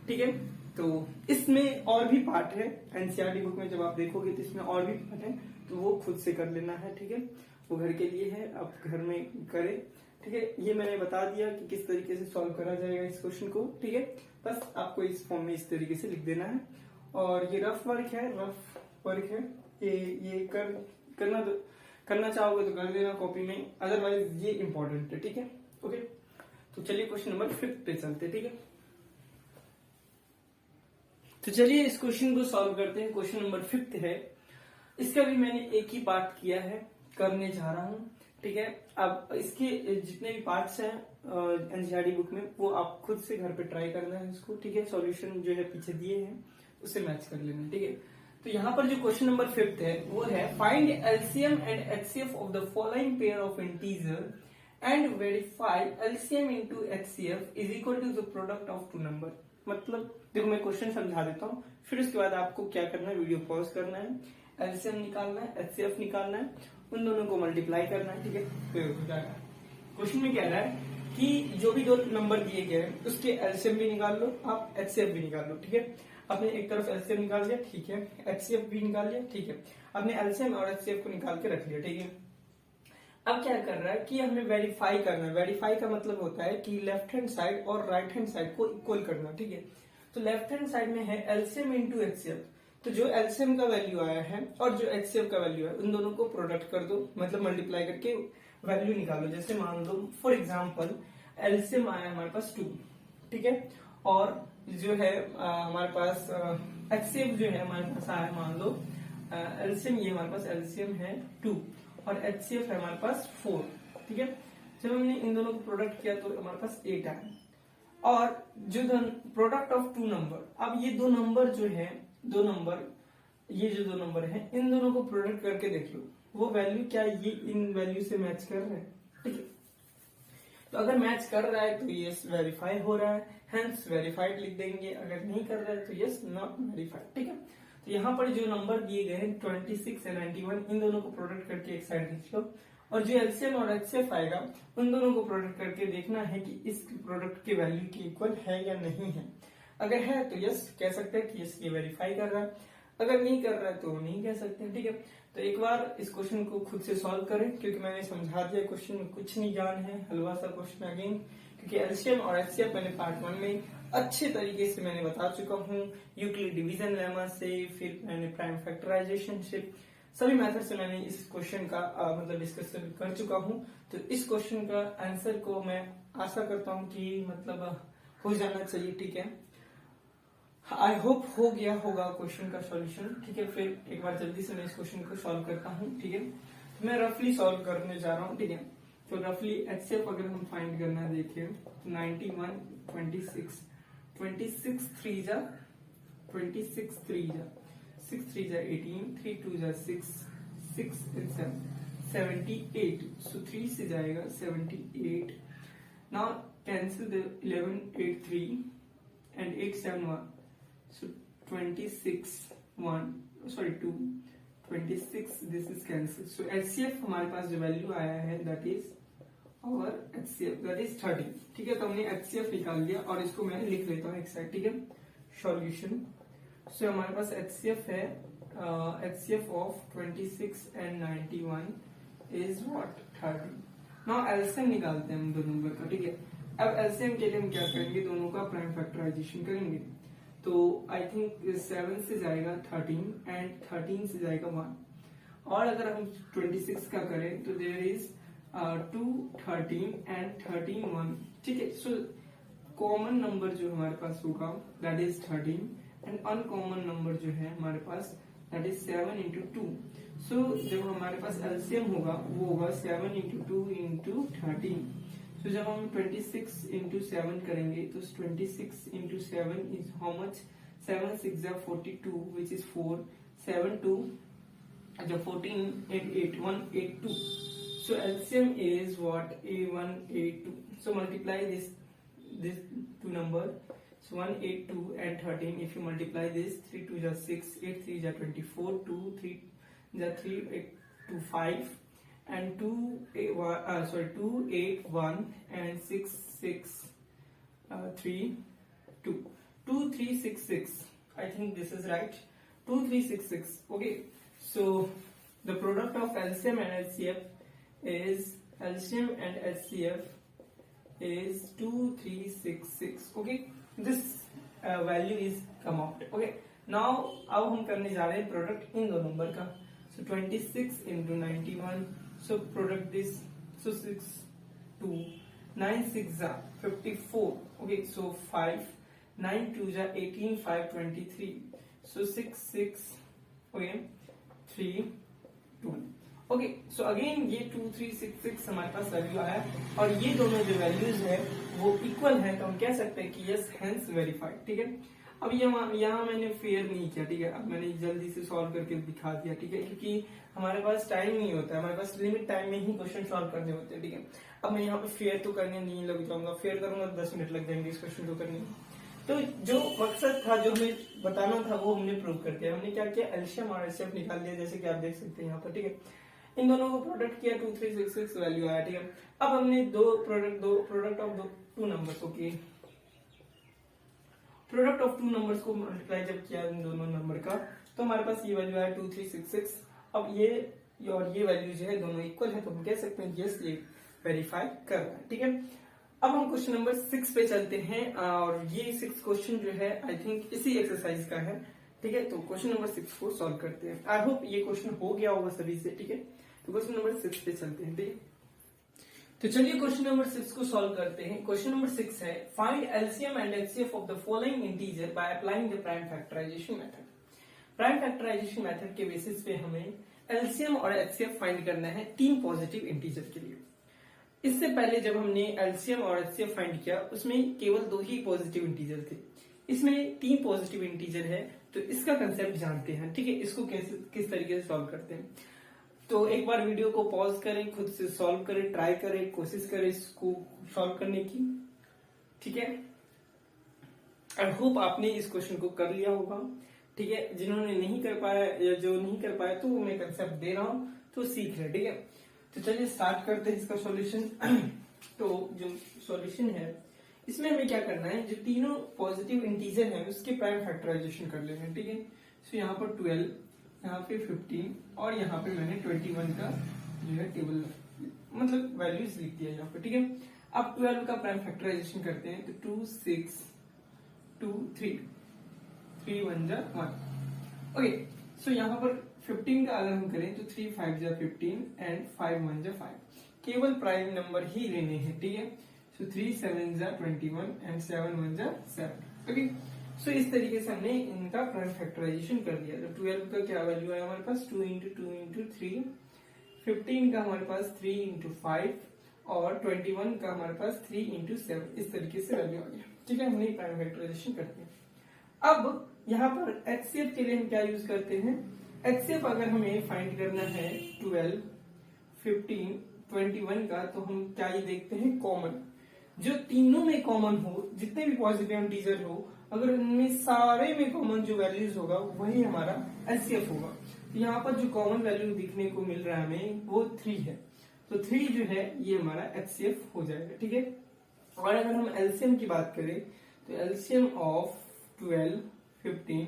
[SPEAKER 1] ठीक है, तो इसमें और भी पार्ट है, एनसीईआरटी बुक में जब आप देखोगे तो इसमें और भी पार्ट है, तो वो खुद से कर लेना है। ठीक है, वो घर के लिए है, आप घर में करें। ठीक है, ये मैंने बता दिया कि किस तरीके से सॉल्व करा जाएगा इस क्वेश्चन को। ठीक है, बस आपको इस फॉर्म में इस तरीके से लिख देना है, और ये रफ वर्क है, ये करना चाहोगे तो कर देना कॉपी में, अदरवाइज ये इंपॉर्टेंट है। ठीक है, ओके, तो चलिए क्वेश्चन नंबर 5 पे चलते। ठीक है, तो चलिए इस क्वेश्चन को सॉल्व करते हैं। क्वेश्चन नंबर 5 है, इसका भी मैंने एक ही पार्ट किया है, करने जा रहा हूँ। ठीक है, अब इसके जितने भी पार्ट्स हैं एनसीईआरटी बुक में, वो आप खुद से घर पे ट्राई करना है इसको। ठीक है, सॉल्यूशन जो है पीछे दिए हैं उससे मैच कर लेना। ठीक है, तो यहाँ पर जो क्वेश्चन नंबर 5 है वो है find LCM and HCF of the following pair of integer and verify LCM into HCF is equal to the product of 2 number. मतलब देखो मैं क्वेश्चन समझा देता हूँ, फिर उसके बाद आपको क्या करना है, वीडियो पॉज करना है, एलसीएम निकालना है, एचसीएफ निकालना है, उन दोनों को मल्टीप्लाई करना है। ठीक है, फिर हो जाएगा।
[SPEAKER 2] क्वेश्चन में कह रहा है कि जो भी दो नंबर दिए गए हैं उसके एलसीएम भी निकाल लो, आप एचसीएफ भी निकाल लो, ठीक है। आपने एक तरफ एलसीएम निकाल लिया, ठीक है, एचसीएफ भी निकाल लिया, ठीक है, आपने एलसीएम और एचसीएफ को निकाल के रख लिया, ठीक है। अब क्या कर रहा है कि हमें वेरीफाई करना है। वेरीफाई का मतलब होता है कि लेफ्ट हैंड साइड और राइट हैंड साइड को इक्वल करना, ठीक है। तो लेफ्ट हैंड साइड में है एलसीएम इंटू एचसीएफ, तो जो एलसीएम का वैल्यू आया है और जो एचसीएफ का वैल्यू है उन दोनों को प्रोडक्ट कर दो, मतलब मल्टीप्लाई करके वैल्यू निकालो। जैसे मान लो फॉर एग्जाम्पल एलसीएम आया हमारे पास 2, ठीक है, और जो है हमारे पास एचसीएफ जो है हमारे पास आया, मान लो एलसीएम, ये हमारे पास एलसीएम है 2 और एचसीएफ है हमारे पास 4, ठीक है। जब हमने इन दोनों को प्रोडक्ट किया तो हमारे पास 8 आया, और जो प्रोडक्ट ऑफ 2 नंबर, अब ये दो नंबर जो है, दो नंबर, ये जो दो नंबर है इन दोनों को प्रोडक्ट करके देख लो वो वैल्यू क्या ये इन वैल्यू से मैच कर रहा है, ठीक है। तो अगर मैच कर रहा है तो यस वेरीफाई हो रहा है, हेंस वेरीफाइड लिख देंगे। अगर नहीं कर रहा है तो यस नॉट वेरीफाइड, ठीक है। तो यहाँ पर जो नंबर दिए गए हैं 26 और 91, इन दोनों को प्रोडक्ट करके एक साइड लिख लो, और जो एलसीएम और एचसीएफ आएगा उन दोनों को प्रोडक्ट करके देखना है कि इस प्रोडक्ट के वैल्यू के इक्वल है या नहीं है। अगर है तो यस कह सकते हैं कि यस ये वेरीफाई कर रहा है, अगर नहीं कर रहा है तो नहीं कह सकते, ठीक है। तो एक बार इस क्वेश्चन को खुद से सॉल्व करें, क्योंकि मैंने समझा दिया क्वेश्चन में कुछ नहीं जान है, हलवा सा क्वेश्चन अगेन, क्योंकि एलसीएम और एचसीएफ मैंने पार्ट 1 में अच्छे तरीके से मैंने बता चुका हूँ, यूक्लिड डिवीजन लेमा से, फिर मैंने प्राइम फैक्टराइजेशन से, सभी मेथड से मैंने इस क्वेश्चन का मतलब डिस्कशन कर चुका हूँ। तो इस क्वेश्चन का आंसर को मैं आशा करता हूँ कि मतलब हो जाना चाहिए, ठीक है। आई होप हो गया होगा क्वेश्चन का सॉल्यूशन, ठीक है। फिर एक बार जल्दी से मैं इस क्वेश्चन को सॉल्व करता हूँ, ठीक है। तो मैं रफली सॉल्व करने जा रहा हूँ, ठीक है। तो रफली एचसीएफ अगर हम फाइंड करना है, देखिए 91, 26, 26 3 जा 26 3 जा 6 3 जा 18, 3 2 जा 6, 6 and 7 78, so 3 से जाएगा 78. Now cancel the 11 8 3 and 8 7 1, so 26 1, sorry 2, 26 this is cancelled. So HCF हमारे पास जो वैल्यू आया है that is और HCF that is 30, ठीक है। तो हमने HCF निकाल लिया और इसको मैं लिख लेता हूँ एक साइड, ठीक है। सॉल्यूशन, सो हमारे पास HCF है, HCF of 26 and 91 is what 30. Now LCM निकालते हैं हम दो नंबर का, ठीक है। अब एलसीएम के लिए हम क्या करेंगे, दोनों का प्राइम फैक्टराइजेशन करेंगे। तो आई थिंक 7 से जाएगा 13 एंड 13 से जाएगा 1, और अगर हम 26 का करें तो देयर इज 2 13 एंड 13 1, ठीक है। सो कॉमन नंबर जो हमारे पास होगा that is 13 and uncommon number जो है हमारे पास दैट इज 7 इंटू 2। सो जब हमारे पास एलसीएम होगा वो होगा 7 इंटू 2 इंटू 13। तो जब हम 26 इंटू 7 करेंगे तो 26 into 7 is how much, 7 6 42 which is 4, 7 2 जो 14 8 8 182. So LCM is what, A1 A2. So multiply this two number. So 182 and 13. If you multiply this, 3 2 is 6, 8 3 is 24, 2 3 is 3 8 2 5, and 2 8 1 and 6 6 3 2 2 3 6 6. I think this is right. 2 3 6 6. Okay. So the product of LCM and LCF is LCM and HCF is 2366. Okay, this value is come out. Okay, now अब हम करने जा रहे हैं product in दो number का. So 26 into 91. So product this. So 6 2 9 6 are 54. Okay, so 5 9 2 are 18 5 23. So 6 6. Okay, 3 2. Okay, so again ये 2 3 6 6 हमारे पास वैल्यू आया और ये दोनों जो वैल्यूज है वो इक्वल है, तो हम कह सकते हैं कि यस हेंस वेरीफाइड. ठीक है, अब यहाँ मैंने फेयर नहीं किया. ठीक है, अब मैंने जल्दी से सॉल्व करके दिखा दिया. ठीक है, क्योंकि हमारे पास टाइम नहीं होता है, हमारे पास लिमिट टाइम में ही क्वेश्चन सॉल्व करने होते हैं. ठीक है, अब मैं यहाँ पे फेयर तो करने नहीं लग जाऊंगा. फेयर करूंगा तो 10 मिनट लग जाएंगे इस क्वेश्चन को करने में. तो जो मकसद था, जो हमें बताना था, वो हमने प्रूव कर दिया. हमने क्या किया, एलसीएम और एचसीएफ निकाल लिया, जैसे कि आप देख सकते हैं यहाँ पर. ठीक है, इन दोनों को प्रोडक्ट किया 2366 वैल्यू आया, ठीक है। अब हमने दो product of two numbers, okay, product of two numbers को मल्टीप्लाई जब किया इन दोनों नंबर का, तो हमारे पास ये वैल्यू आया 2366। अब ये और ये वैल्यू जो है दोनों इक्वल है, तो हम कह सकते हैं यस ये वेरीफाई कर रहा है, ठीक है। अब हम क्वेश्चन नंबर 6 पे चलते हैं, और ये 6 क्वेश्चन जो है आई थिंक इसी एक्सरसाइज का है, ठीक है। तो क्वेश्चन नंबर 6 को सॉल्व करते हैं। आई होप ये क्वेश्चन हो गया होगा सभी से, ठीक है। तो क्वेश्चन नंबर 6 पे चलते हैं, ठीक है। तो चलिए क्वेश्चन नंबर 6 को सॉल्व करते हैं। क्वेश्चन नंबर 6 है, find LCM and HCF of the following integer by applying the prime factorisation method. Prime factorisation method के बेसिस पे हमें एलसीएम और एचसीएफ फाइंड करना है तीन पॉजिटिव इंटीजर के लिए। इससे पहले जब हमने एलसीएम और एचसीएफ फाइंड किया, उसमें केवल दो ही पॉजिटिव इंटीजर थे, इसमें तीन पॉजिटिव इंटीजर है, तो इसका कंसेप्ट जानते हैं, ठीक है। इसको कैसे किस तरीके से सॉल्व करते हैं, तो एक बार वीडियो को पॉज करें, खुद से सॉल्व करें, ट्राई करें, कोशिश करें इसको सॉल्व करने की, ठीक है। आई होप आपने इस क्वेश्चन को कर लिया होगा, ठीक है। जिन्होंने नहीं कर पाया या जो नहीं कर पाया, तो मैं कंसेप्ट दे रहा हूं, तो सीख रहे, ठीक है। तो चलिए स्टार्ट करते हैं इसका सॉल्यूशन। तो जो सॉल्यूशन है, इसमें हमें क्या करना है, जो तीनों पॉजिटिव इंटीजर है उसके प्राइम फैक्टराइजेशन कर लेना है, ठीक है। तो यहाँ पर 12, यहाँ पे 15 और यहाँ पे मैंने 21 का जो है टेबल मतलब वैल्यूज लिख दिया यहाँ पे, ठीक है। अब 12 का प्राइम फैक्टराइजेशन करते हैं, तो 2 6 2 3 3 1 जा 1, ओके। सो यहाँ पर 15 का अगर हम करें तो 3 5 जा 15 एंड 5 1 जा 5, केवल प्राइम नंबर ही लेने हैं, ठीक है। सो 3 7 जा 21 एंड 7 1 जा 7, ओके। सो इस तरीके से हमने इनका प्राइम फैक्टराइजेशन कर दिया। तो 12 का क्या वैल्यू है हमारे पास, 2 इंटू 2 इंटू 3, 15 का हमारे पास 3 इंटू 5 और 21 का हमारे पास 3 इंटू 7, इस तरीके से वैल्यू आ गया, ठीक है। हमने प्राइम फैक्टराइजेशन कर दिया। अब यहाँ पर एचसीएफ के लिए हम क्या यूज करते हैं, एचसीएफ अगर हमें फाइंड करना है 12 15 21 का, तो हम क्या ये देखते हैं कॉमन, जो तीनों में कॉमन हो, जितने भी पॉजिटिव इंटीजर हो, अगर उनमें सारे में कॉमन जो वैल्यूज होगा वही हमारा एचसीएफ होगा। तो यहाँ पर जो कॉमन वैल्यू देखने को मिल रहा है हमें वो 3 है, तो 3 जो है ये हमारा एचसीएफ हो जाएगा, ठीक है। और अगर हम एलसीएम की बात करें, तो एलसीएम ऑफ 12 15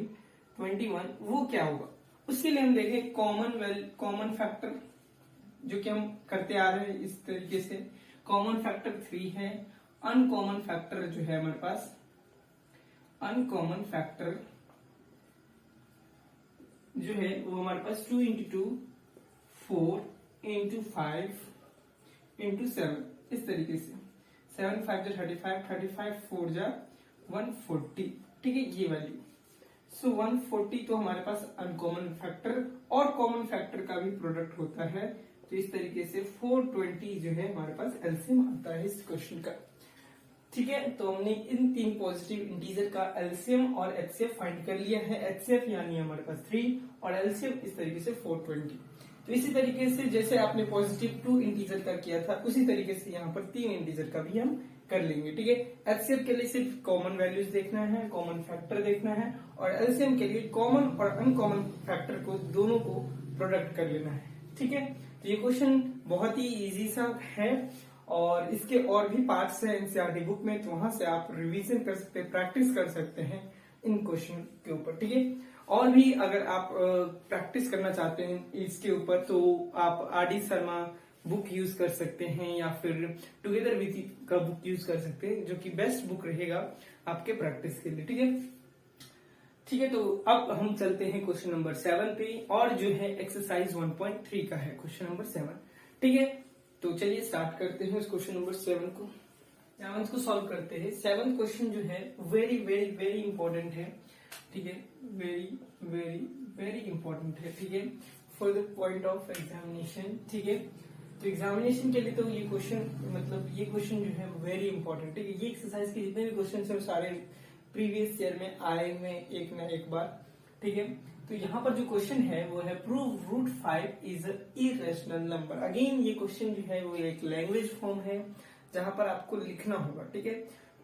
[SPEAKER 2] 21 वो क्या होगा, उसके लिए हम देखें कॉमन फैक्टर, जो कि हम करते आ रहे हैं इस तरीके से। कॉमन फैक्टर 3 है, अनकॉमन फैक्टर जो है हमारे पास, अनकॉमन फैक्टर जो है वो हमारे पास 2 इंटू 2 4 इंटू 5 इंटू 7, इस तरीके से 7 5 जा 35 35 4 जा 140, ठीक है, ये वैल्यू। सो 140 तो हमारे पास अनकॉमन फैक्टर और कॉमन फैक्टर का भी प्रोडक्ट होता है, तो इस तरीके से 420 जो है हमारे पास एलसीएम आता है इस क्वेश्चन का, ठीक है। तो हमने इन तीन पॉजिटिव इंटीजर का एलसीएम और एचसीएफ फाइंड कर लिया है। एचसीएफ यानी हमारे पास 3 और एलसीएम इस तरीके से 420। तो इसी तरीके से जैसे आपने पॉजिटिव 2 इंटीजर का किया था, उसी तरीके से यहाँ पर 3 इंटीजर का भी हम कर लेंगे, ठीक है। एचसीएफ के लिए सिर्फ कॉमन वैल्यूज देखना है, कॉमन फैक्टर देखना है, और एलसीएम के लिए कॉमन और अनकॉमन फैक्टर को दोनों को प्रोडक्ट कर लेना है, ठीक है। तो ये क्वेश्चन बहुत ही इजी सा है, और इसके और भी पार्ट्स हैं एनसीईआरटी बुक में, तो वहां से आप रिवीजन कर सकते हैं, प्रैक्टिस कर सकते हैं इन क्वेश्चन के ऊपर, ठीक है। और भी अगर आप प्रैक्टिस करना चाहते हैं इसके ऊपर, तो आप आरडी शर्मा बुक यूज कर सकते हैं, या फिर टुगेदर विथ का बुक यूज कर सकते हैं, जो कि बेस्ट बुक रहेगा आपके प्रैक्टिस के लिए, ठीक है। ठीक है, तो अब हम चलते हैं क्वेश्चन नंबर 7 पे, और जो है एक्सरसाइज 1.3 का है क्वेश्चन नंबर 7, ठीक है। तो चलिए स्टार्ट करते हैं उस क्वेश्चन नंबर 7 को। 7 को सॉल्व करते हैं। 7 क्वेश्चन जो है वेरी वेरी वेरी इंपॉर्टेंट है, ठीक है, वेरी वेरी वेरी इंपॉर्टेंट है, ठीक है, for the point of examination, ठीक है। तो एग्जामिनेशन के लिए तो ये क्वेश्चन मतलब ये क्वेश्चन जो है वेरी इंपॉर्टेंट है। ये एक्सरसाइज के जितने भी क्वेश्चन है वो सारे प्रीवियस ईयर में आए हुए एक न एक बार, ठीक है। तो यहाँ पर जो क्वेश्चन है वो है prove root 5 is a irrational number. Again ये क्वेश्चन जो है वो एक लैंग्वेज फॉर्म है जहां पर आपको लिखना होगा, ठीक है।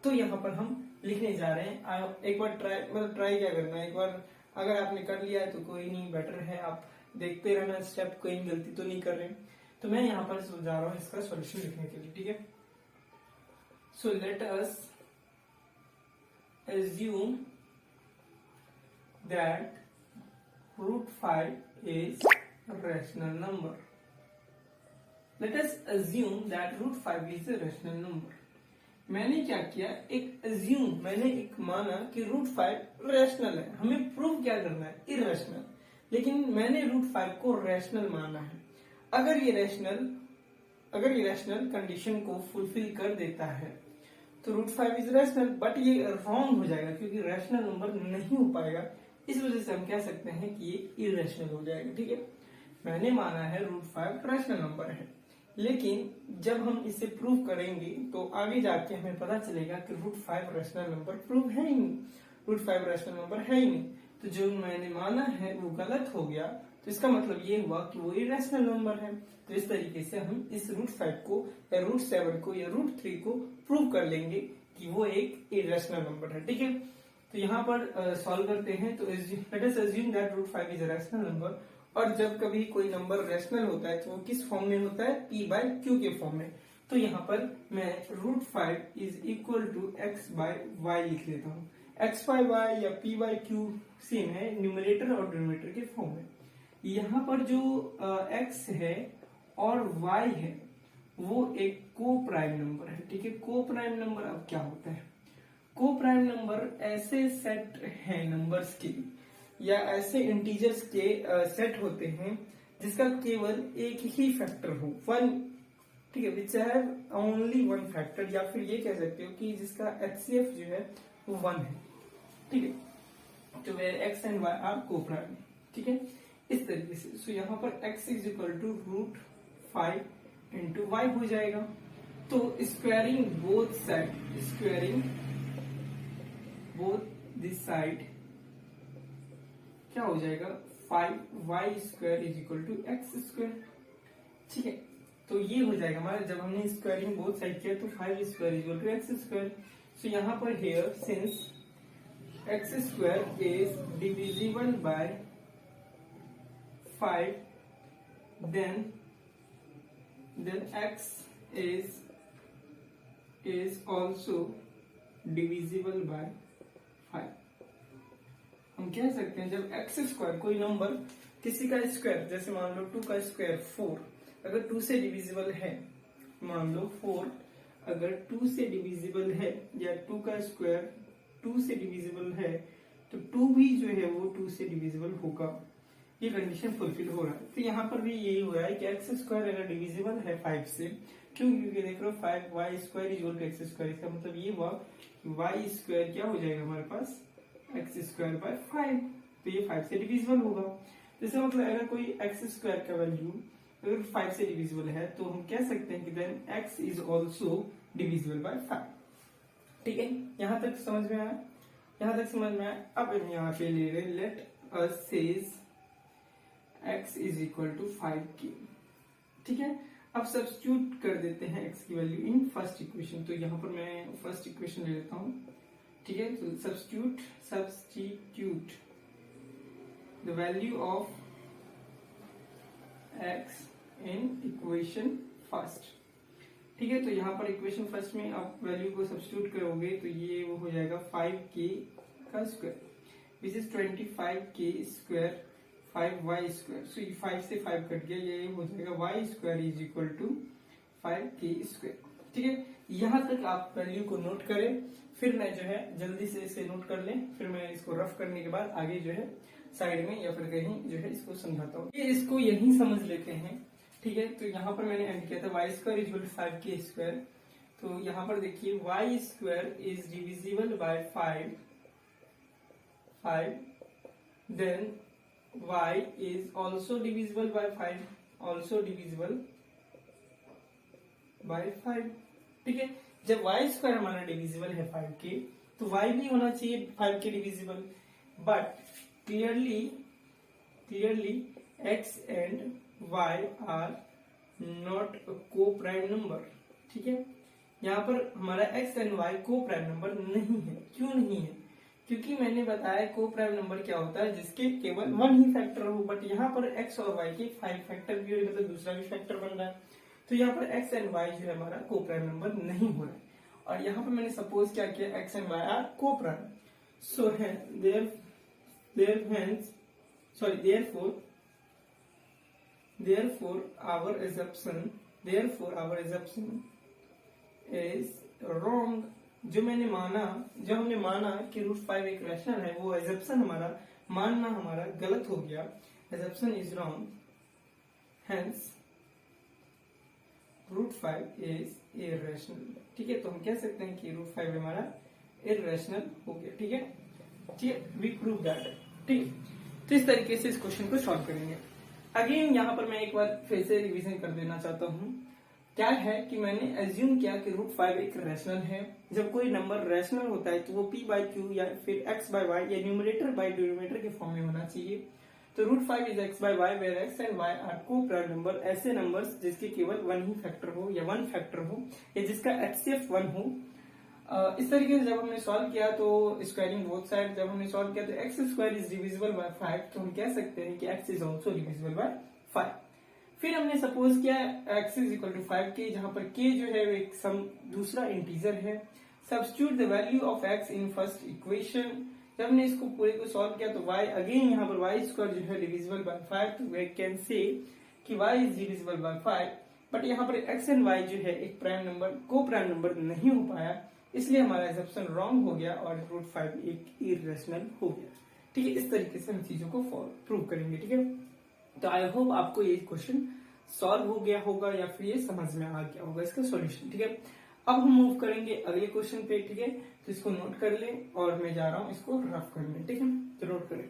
[SPEAKER 2] तो यहाँ पर हम लिखने जा रहे हैं। एक बार ट्राई क्या करना है, एक बार अगर आपने कर लिया है तो कोई नहीं, बेटर है आप देखते रहना स्टेप, कहीं गलती तो नहीं कर रहे। तो मैं यहाँ पर जा रहा हूँ इसका सॉल्यूशन लिखने के लिए, ठीक है। So let us assume that root 5 is a rational number. Let us assume that root 5 is a rational number. मैंने क्या किया, एक assume, मैंने एक माना कि रूट 5 रैशनल है। हमें प्रूव क्या करना है, इरेशनल, लेकिन मैंने रूट 5 को रैशनल माना है। अगर ये रैशनल कंडीशन को फुलफिल कर देता है तो रूट 5 इज रैशनल, बट ये रॉन्ग हो जाएगा क्योंकि रैशनल नंबर नहीं हो पाएगा। इस वजह से हम कह सकते हैं कि ये इरेशनल हो जाएगा, ठीक है। मैंने माना है रूट 5 रैशनल नंबर है, लेकिन जब हम इसे प्रूव करेंगे तो आगे जाके हमें पता चलेगा कि रूट 5 रैशनल नंबर प्रूव है ही नहीं, रूट 5 रैशनल नंबर है ही नहीं। तो जो मैंने माना है वो गलत हो गया, तो इसका मतलब ये हुआ कि वो इरेशनल नंबर है। तो इस तरीके से हम इस रूट 5 को या रूट 7 को या रूट 3 को प्रूव कर लेंगे कि वो एक इरेशनल नंबर है, ठीक है। तो यहाँ पर सॉल्व करते हैं। तो let us assume that root 5 is a rational number. और जब कभी कोई नंबर रैशनल होता है तो वो किस फॉर्म में होता है, p बाय q के फॉर्म में। तो यहाँ पर मैं root 5 is equal to x by y लिख लेता हूँ। x बाय y या p बाय q सेम है, न्यूमरेटर और डिनोमिनेटर के फॉर्म में। यहाँ पर जो x है और y है वो एक को प्राइम नंबर है, ठीक है। को प्राइम नंबर अब क्या होता है, को प्राइम नंबर ऐसे सेट है नंबर्स के या ऐसे इंटीजर्स के सेट होते हैं जिसका केवल एक ही फैक्टर हो, वन, ठीक है, which have only one factor, या फिर ये कह सकते हो कि जिसका HCF जो है वो 1 है, ठीक है। तो where x and y are coprime, ठीक है, इस तरीके से। सो यहाँ पर x is equal to root 5 into y हो जाएगा। तो squaring both side, squaring both this side क्या हो जाएगा, 5y square is equal to x square, ठीक है। तो ये हो जाएगा हमारा, जब हमने स्क्वायरिंग बोथ साइड किया तो 5 square is equal to x square. So यहाँ पर here since x square is divisible by 5, then x is also divisible by 5। हम कह सकते हैं जब x स्क्वायर, कोई नंबर किसी का स्क्वायर, जैसे मान लो 2 का स्क्वायर 4, अगर 2 से डिविजिबल है, मान लो 4 अगर 2 से डिविजिबल है या 2 का स्क्वायर 2 से डिविजिबल है तो 2 भी जो है वो 2 से डिविजिबल होगा। ये कंडीशन फुलफिल हो रहा है। तो यहाँ पर भी यही हो रहा है कि एक्स स्क्वायर अगर डिविजिबल है 5 से, क्यों, क्योंकि देख रहे हो 5y square is equal to x square. इसका मतलब ये हुआ कि y स्क्वायर क्या हो जाएगा हमारे पास, एक्स स्क्वायर बाय 5। तो ये 5 से डिविजिबल होगा। तो इसका मतलब अगर कोई एक्स स्क्वायर का वैल्यू अगर 5 से डिविजिबल है तो हम कह सकते हैं कि then x is also divisible by 5, ठीक है। यहाँ तक समझ में आया, यहाँ तक समझ में आया। अब हम यहाँ पे ले रहे let us says x is equal to 5k, ठीक है। अब सब्स्टिट्यूट कर देते हैं x की वैल्यू इन फर्स्ट इक्वेशन। तो यहाँ पर मैं फर्स्ट इक्वेशन ले लेता हूँ, ठीक है। तो substitute the value of x in equation first, ठीक है। तो यहाँ पर इक्वेशन फर्स्ट में आप वैल्यू को सब्स्टिट्यूट करोगे तो ये वो हो जाएगा 5k का square which is 25k square 5y square. So 5 से 5 कट गया, ये हो जाएगा y square is equal to 5k square, ठीक है। यहाँ तक आप वैल्यू को नोट करें, फिर मैं जो है जल्दी से इसे नोट कर लें, फिर मैं इसको रफ करने के बाद आगे जो है साइड में या फिर कहीं जो है इसको समझाता हूँ। ये इसको यही समझ लेते हैं, ठीक है। तो यहाँ पर मैंने एंड किया था y square is equal to 5k square. तो यहाँ पर देखिए y square is divisible by 5, then y is also divisible by 5, also divisible by 5, ठीक है। जब y स्क्वायर हमारा डिविजिबल है 5k तो y भी होना चाहिए 5k divisible, but clearly x and y are not coprime number, ठीक है। यहाँ पर हमारा x and y coprime number नहीं है। क्यों नहीं है, क्योंकि मैंने बताया को प्राइम नंबर क्या होता है जिसके केवल वन ही फैक्टर हो, बट यहाँ पर एक्स और वाई के 5 फैक्टर भी हो रहे, मतलब दूसरा भी फैक्टर बन रहा है, तो यहाँ पर एक्स एंड वाई जो है हमारा को प्राइम नंबर नहीं हो रहा है। और यहाँ पर मैंने सपोज क्या किया, एक्स एंड वाई आर को प्राइम, सो है therefore our assumption is wrong। जो हमने माना कि √5 एक रैशनल है, वो एजप्शन हमारा मानना हमारा गलत हो गया, assumption is wrong, hence √5 is irrational. ठीक है, तो हम कह सकते हैं कि √5 हमारा इरेशनल हो गया। ठीक है, वी प्रूव दैट। ठीक, तो इस तरीके से इस क्वेश्चन को सॉल्व करेंगे। अगेन यहाँ पर मैं एक बार फिर से रिवीजन कर देना चाहता हूँ। क्या है कि मैंने एज्यूम किया कि √5 एक रैशनल है। जब कोई नंबर रैशनल होता है तो वो p/q या फिर x/y या न्यूमरेटर बाय डिनोमिनेटर के फॉर्म में होना चाहिए। तो √5 is x/y where x and y are coprime number, ऐसे नंबर्स जिसके केवल वन ही फैक्टर हो या वन फैक्टर हो या जिसका HCF 1 हो। इस तरीके से जब हमने सॉल्व किया तो स्क्वायरिंग बोथ साइड, जब हमने सॉल्व किया तो x² इज डिविजिबल बाय 5, तो हम कह सकते हैं कि x is also divisible by 5। फिर हमने सपोज किया x इज इक्वल टू 5 के, जहां पर k जो है वो एक सम दूसरा इंटीजर है। Substitute the value of x in first equation. जब हमने इसको पूरे को सॉल्व किया तो y अगेन यहाँ पर y² जो है डिविजिबल बाय 5, तो वी कैन से कि y is divisible by 5, but यहाँ पर x एंड y जो है एक प्राइम नंबर को प्राइम नंबर नहीं हो पाया, इसलिए हमारा एजम्पशन रॉन्ग हो गया और √5 एक इरेशनल हो गया। ठीक है, इस तरीके से हम चीजों को प्रूव करेंगे। ठीक है, तो आई होप आपको ये क्वेश्चन सॉल्व हो गया होगा या फिर ये समझ में आ गया होगा इसका सॉल्यूशन। ठीक है, अब हम मूव करेंगे अगले क्वेश्चन पे। ठीक है, तो इसको नोट कर ले और मैं जा रहा हूं इसको रफ करने। ठीक है, तो नोट करें।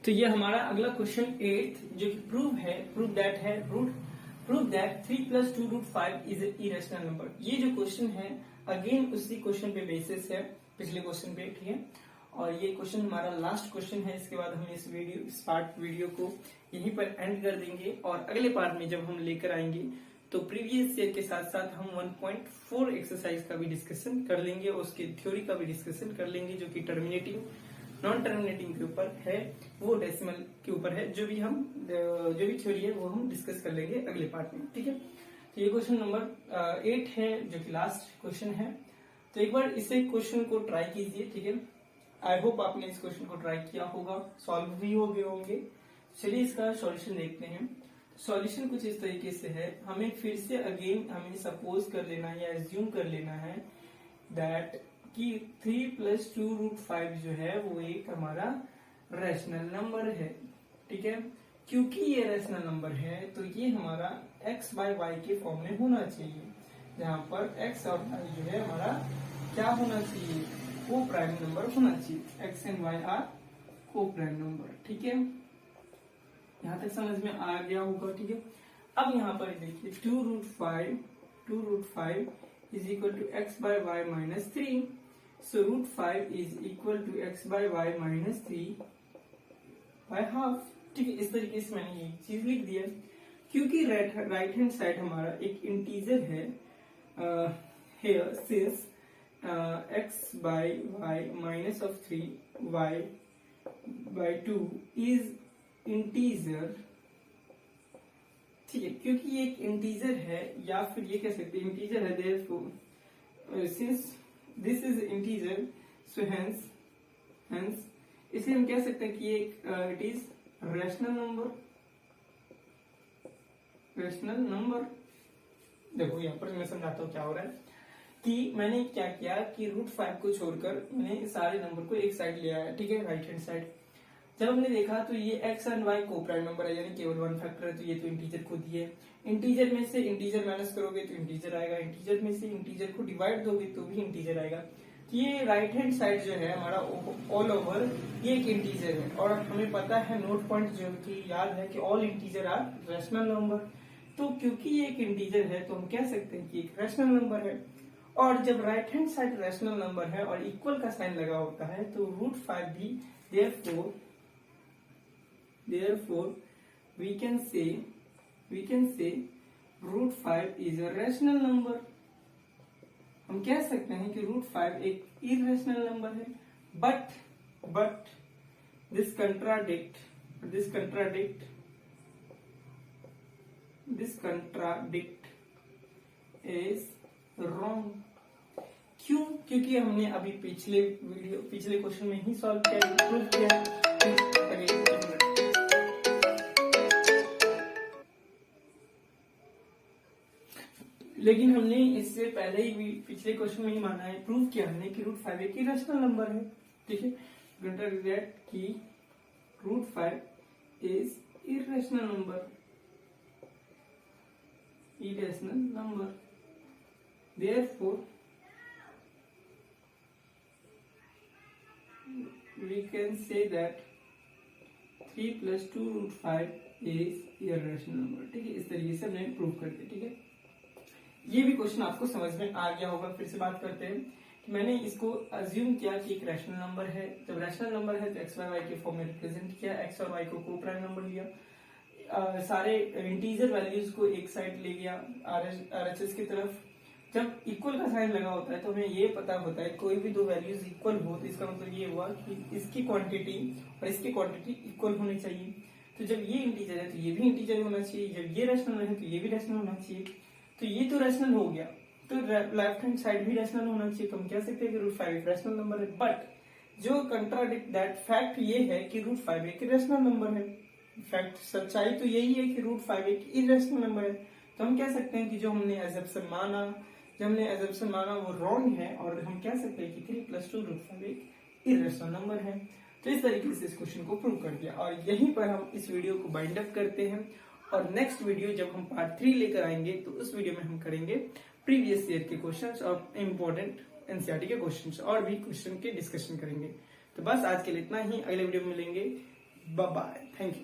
[SPEAKER 2] तो ये हमारा अगला क्वेश्चन 8 जो कि prove that 3 + 2 √5 is irrational number. ये जो क्वेश्चन है अगेन उसी क्वेश्चन पे बेसिस है, पिछले क्वेश्चन पे। ठीक है, और ये क्वेश्चन हमारा लास्ट क्वेश्चन है। इसके बाद हम इस पार्ट वीडियो को यहीं पर एंड कर देंगे और अगले पार्ट में जब हम लेकर आएंगे तो प्रीवियस ईयर के साथ साथ हम 1.4 एक्सरसाइज का भी डिस्कशन कर लेंगे, उसकी थ्योरी का भी डिस्कशन कर लेंगे, जो कि टर्मिनेटिंग नॉन टर्मिनेटिंग के ऊपर है, वो डेसिमल के ऊपर है। जो भी थ्योरी है वो हम डिस्कस कर लेंगे अगले पार्ट में। ठीक है, तो ये क्वेश्चन नंबर 8 है जो कि लास्ट क्वेश्चन है। तो एक बार इसे क्वेश्चन को ट्राई कीजिए। ठीक है, आई होप आपने इस क्वेश्चन को ट्राई किया होगा, सॉल्व भी हो गए होंगे। चलिए इसका सॉल्यूशन देखते हैं। सॉल्यूशन कुछ इस तरीके से है, हमें फिर से अगेन हमें सपोज कर लेना है या एज्यूम कर लेना है दैट कि 3 + 2 √5 जो है वो एक हमारा रैशनल नंबर है। ठीक है, क्योंकि ये रैशनल नंबर है तो ये हमारा x/y के फॉर्म में होना चाहिए, जहां पर x और y जो है हमारा क्या होना चाहिए, को प्राइम नंबर होना चाहिए। x and y are coprime number. ठीक है, यहां तक समझ में आ गया होगा। ठीक है, अब यहाँ पर देखिए 2 √5 is equal to x/y - 3, so √5 is equal to x/y - 3 by half. ठीक है, इस तरीके से मैंने ये चीज लिख दिया। क्योंकि राइट हैंड साइड हमारा एक इंटीजर है, here since x/y - 3y/2 is integer. ठीक है, क्योंकि ये एक इंटीजर है या फिर ये कह सकते हैं इंटीजर है, therefore since this is integer so hence इसे हम कह सकते हैं कि ये इट इज रैशनल नंबर। देखो यहाँ पर मैं समझाता हूँ क्या हो रहा है कि मैंने क्या किया कि √5 को छोड़कर मैंने सारे नंबर को एक साइड ले आया। ठीक है, राइट हैंड साइड। जब हमने देखा तो ये x and y coprime number है, यानी केवल वन फैक्टर है, तो ये तो इंटीजर खुद ही है। इंटीजर में से इंटीजर माइनस करोगे तो इंटीजर आएगा, इंटीजर में से इंटीजर को डिवाइड दोगे तो भी इंटीजर आएगा। ये राइट हैंड साइड जो है हमारा ऑल ओवर ये एक इंटीजर है, और हमें पता है नोट पॉइंट जो कि याद है कि all integer are rational number. तो क्योंकि ये एक इंटीजर है तो हम कह सकते हैं कि एक रैशनल नंबर है। और जब right hand side rational number है और इक्वल का साइन लगा होता है तो √5 भी therefore we can say √5 is a rational number। हम कह सकते हैं कि √5 एक इरेशनल नंबर है, but this contradict is wrong. क्यों? क्योंकि हमने अभी पिछले क्वेश्चन में ही सॉल्व किया, प्रूव किया। लेकिन हमने इससे पहले ही पिछले क्वेश्चन में ही माना है, प्रूव किया हमने कि √5 एक इरेशनल नंबर है। ठीक है, दैट कि √5 is irrational number. Therefore, we can say that 3 + 2 √5 is irrational number। ठीक है, इस तरीके से हमने प्रूव कर दिया। ठीक है, ये भी क्वेश्चन आपको समझ में आ गया होगा। फिर से बात करते हैं कि मैंने इसको अज्यूम किया कि एक रैशनल नंबर है। जब रैशनल नंबर है तो एक्स वाई वाई के फॉर्म में रिप्रेजेंट किया, एक्स और वाई को प्राइम नंबर लिया, सारे इंटीजर वैल्यूज को एक साइड ले गया आरएचएस की तरफ। जब इक्वल का साइन लगा होता है तो हमें ये पता होता है कोई भी दो वैल्यूज इक्वल हो तो इसका मतलब ये हुआ कि इसकी क्वांटिटी और इसकी क्वांटिटी इक्वल होनी चाहिए। तो जब ये इंटीजर है तो ये भी इंटीजर होना चाहिए, जब ये रैशनल है तो ये भी रैशनल होना चाहिए। तो ये तो रैशनल हो गया, तो लेफ्ट हैंड साइड भी रैशनल होना चाहिए। तो हम कह सकते हैं कि √5 एक रैशनल नंबर है। बट जो कंट्राडिक्ट दैट फैक्ट ये है कि √5 एक इरेशनल नंबर है। फैक्ट सच्चाई तो यही है कि √5 एक इरेशनल नंबर है। तो हम कह सकते हैं कि जो हमने एजम्पशन माना वो रॉन्ग है, और हम कह सकते हैं कि 3 + 2 √5 एक इरेशनल नंबर है। तो इस तरीके से इस क्वेश्चन को प्रूव कर दिया, और यहीं पर हम इस वीडियो को बाइंड अप करते हैं। और नेक्स्ट वीडियो जब हम पार्ट 3 लेकर आएंगे तो उस वीडियो में हम करेंगे प्रीवियस ईयर के क्वेश्चंस और इम्पोर्टेंट एनसीईआरटी के क्वेश्चंस और भी क्वेश्चन के डिस्कशन करेंगे। तो बस आज के लिए इतना ही, अगले वीडियो में मिलेंगे। Bye bye, thank you.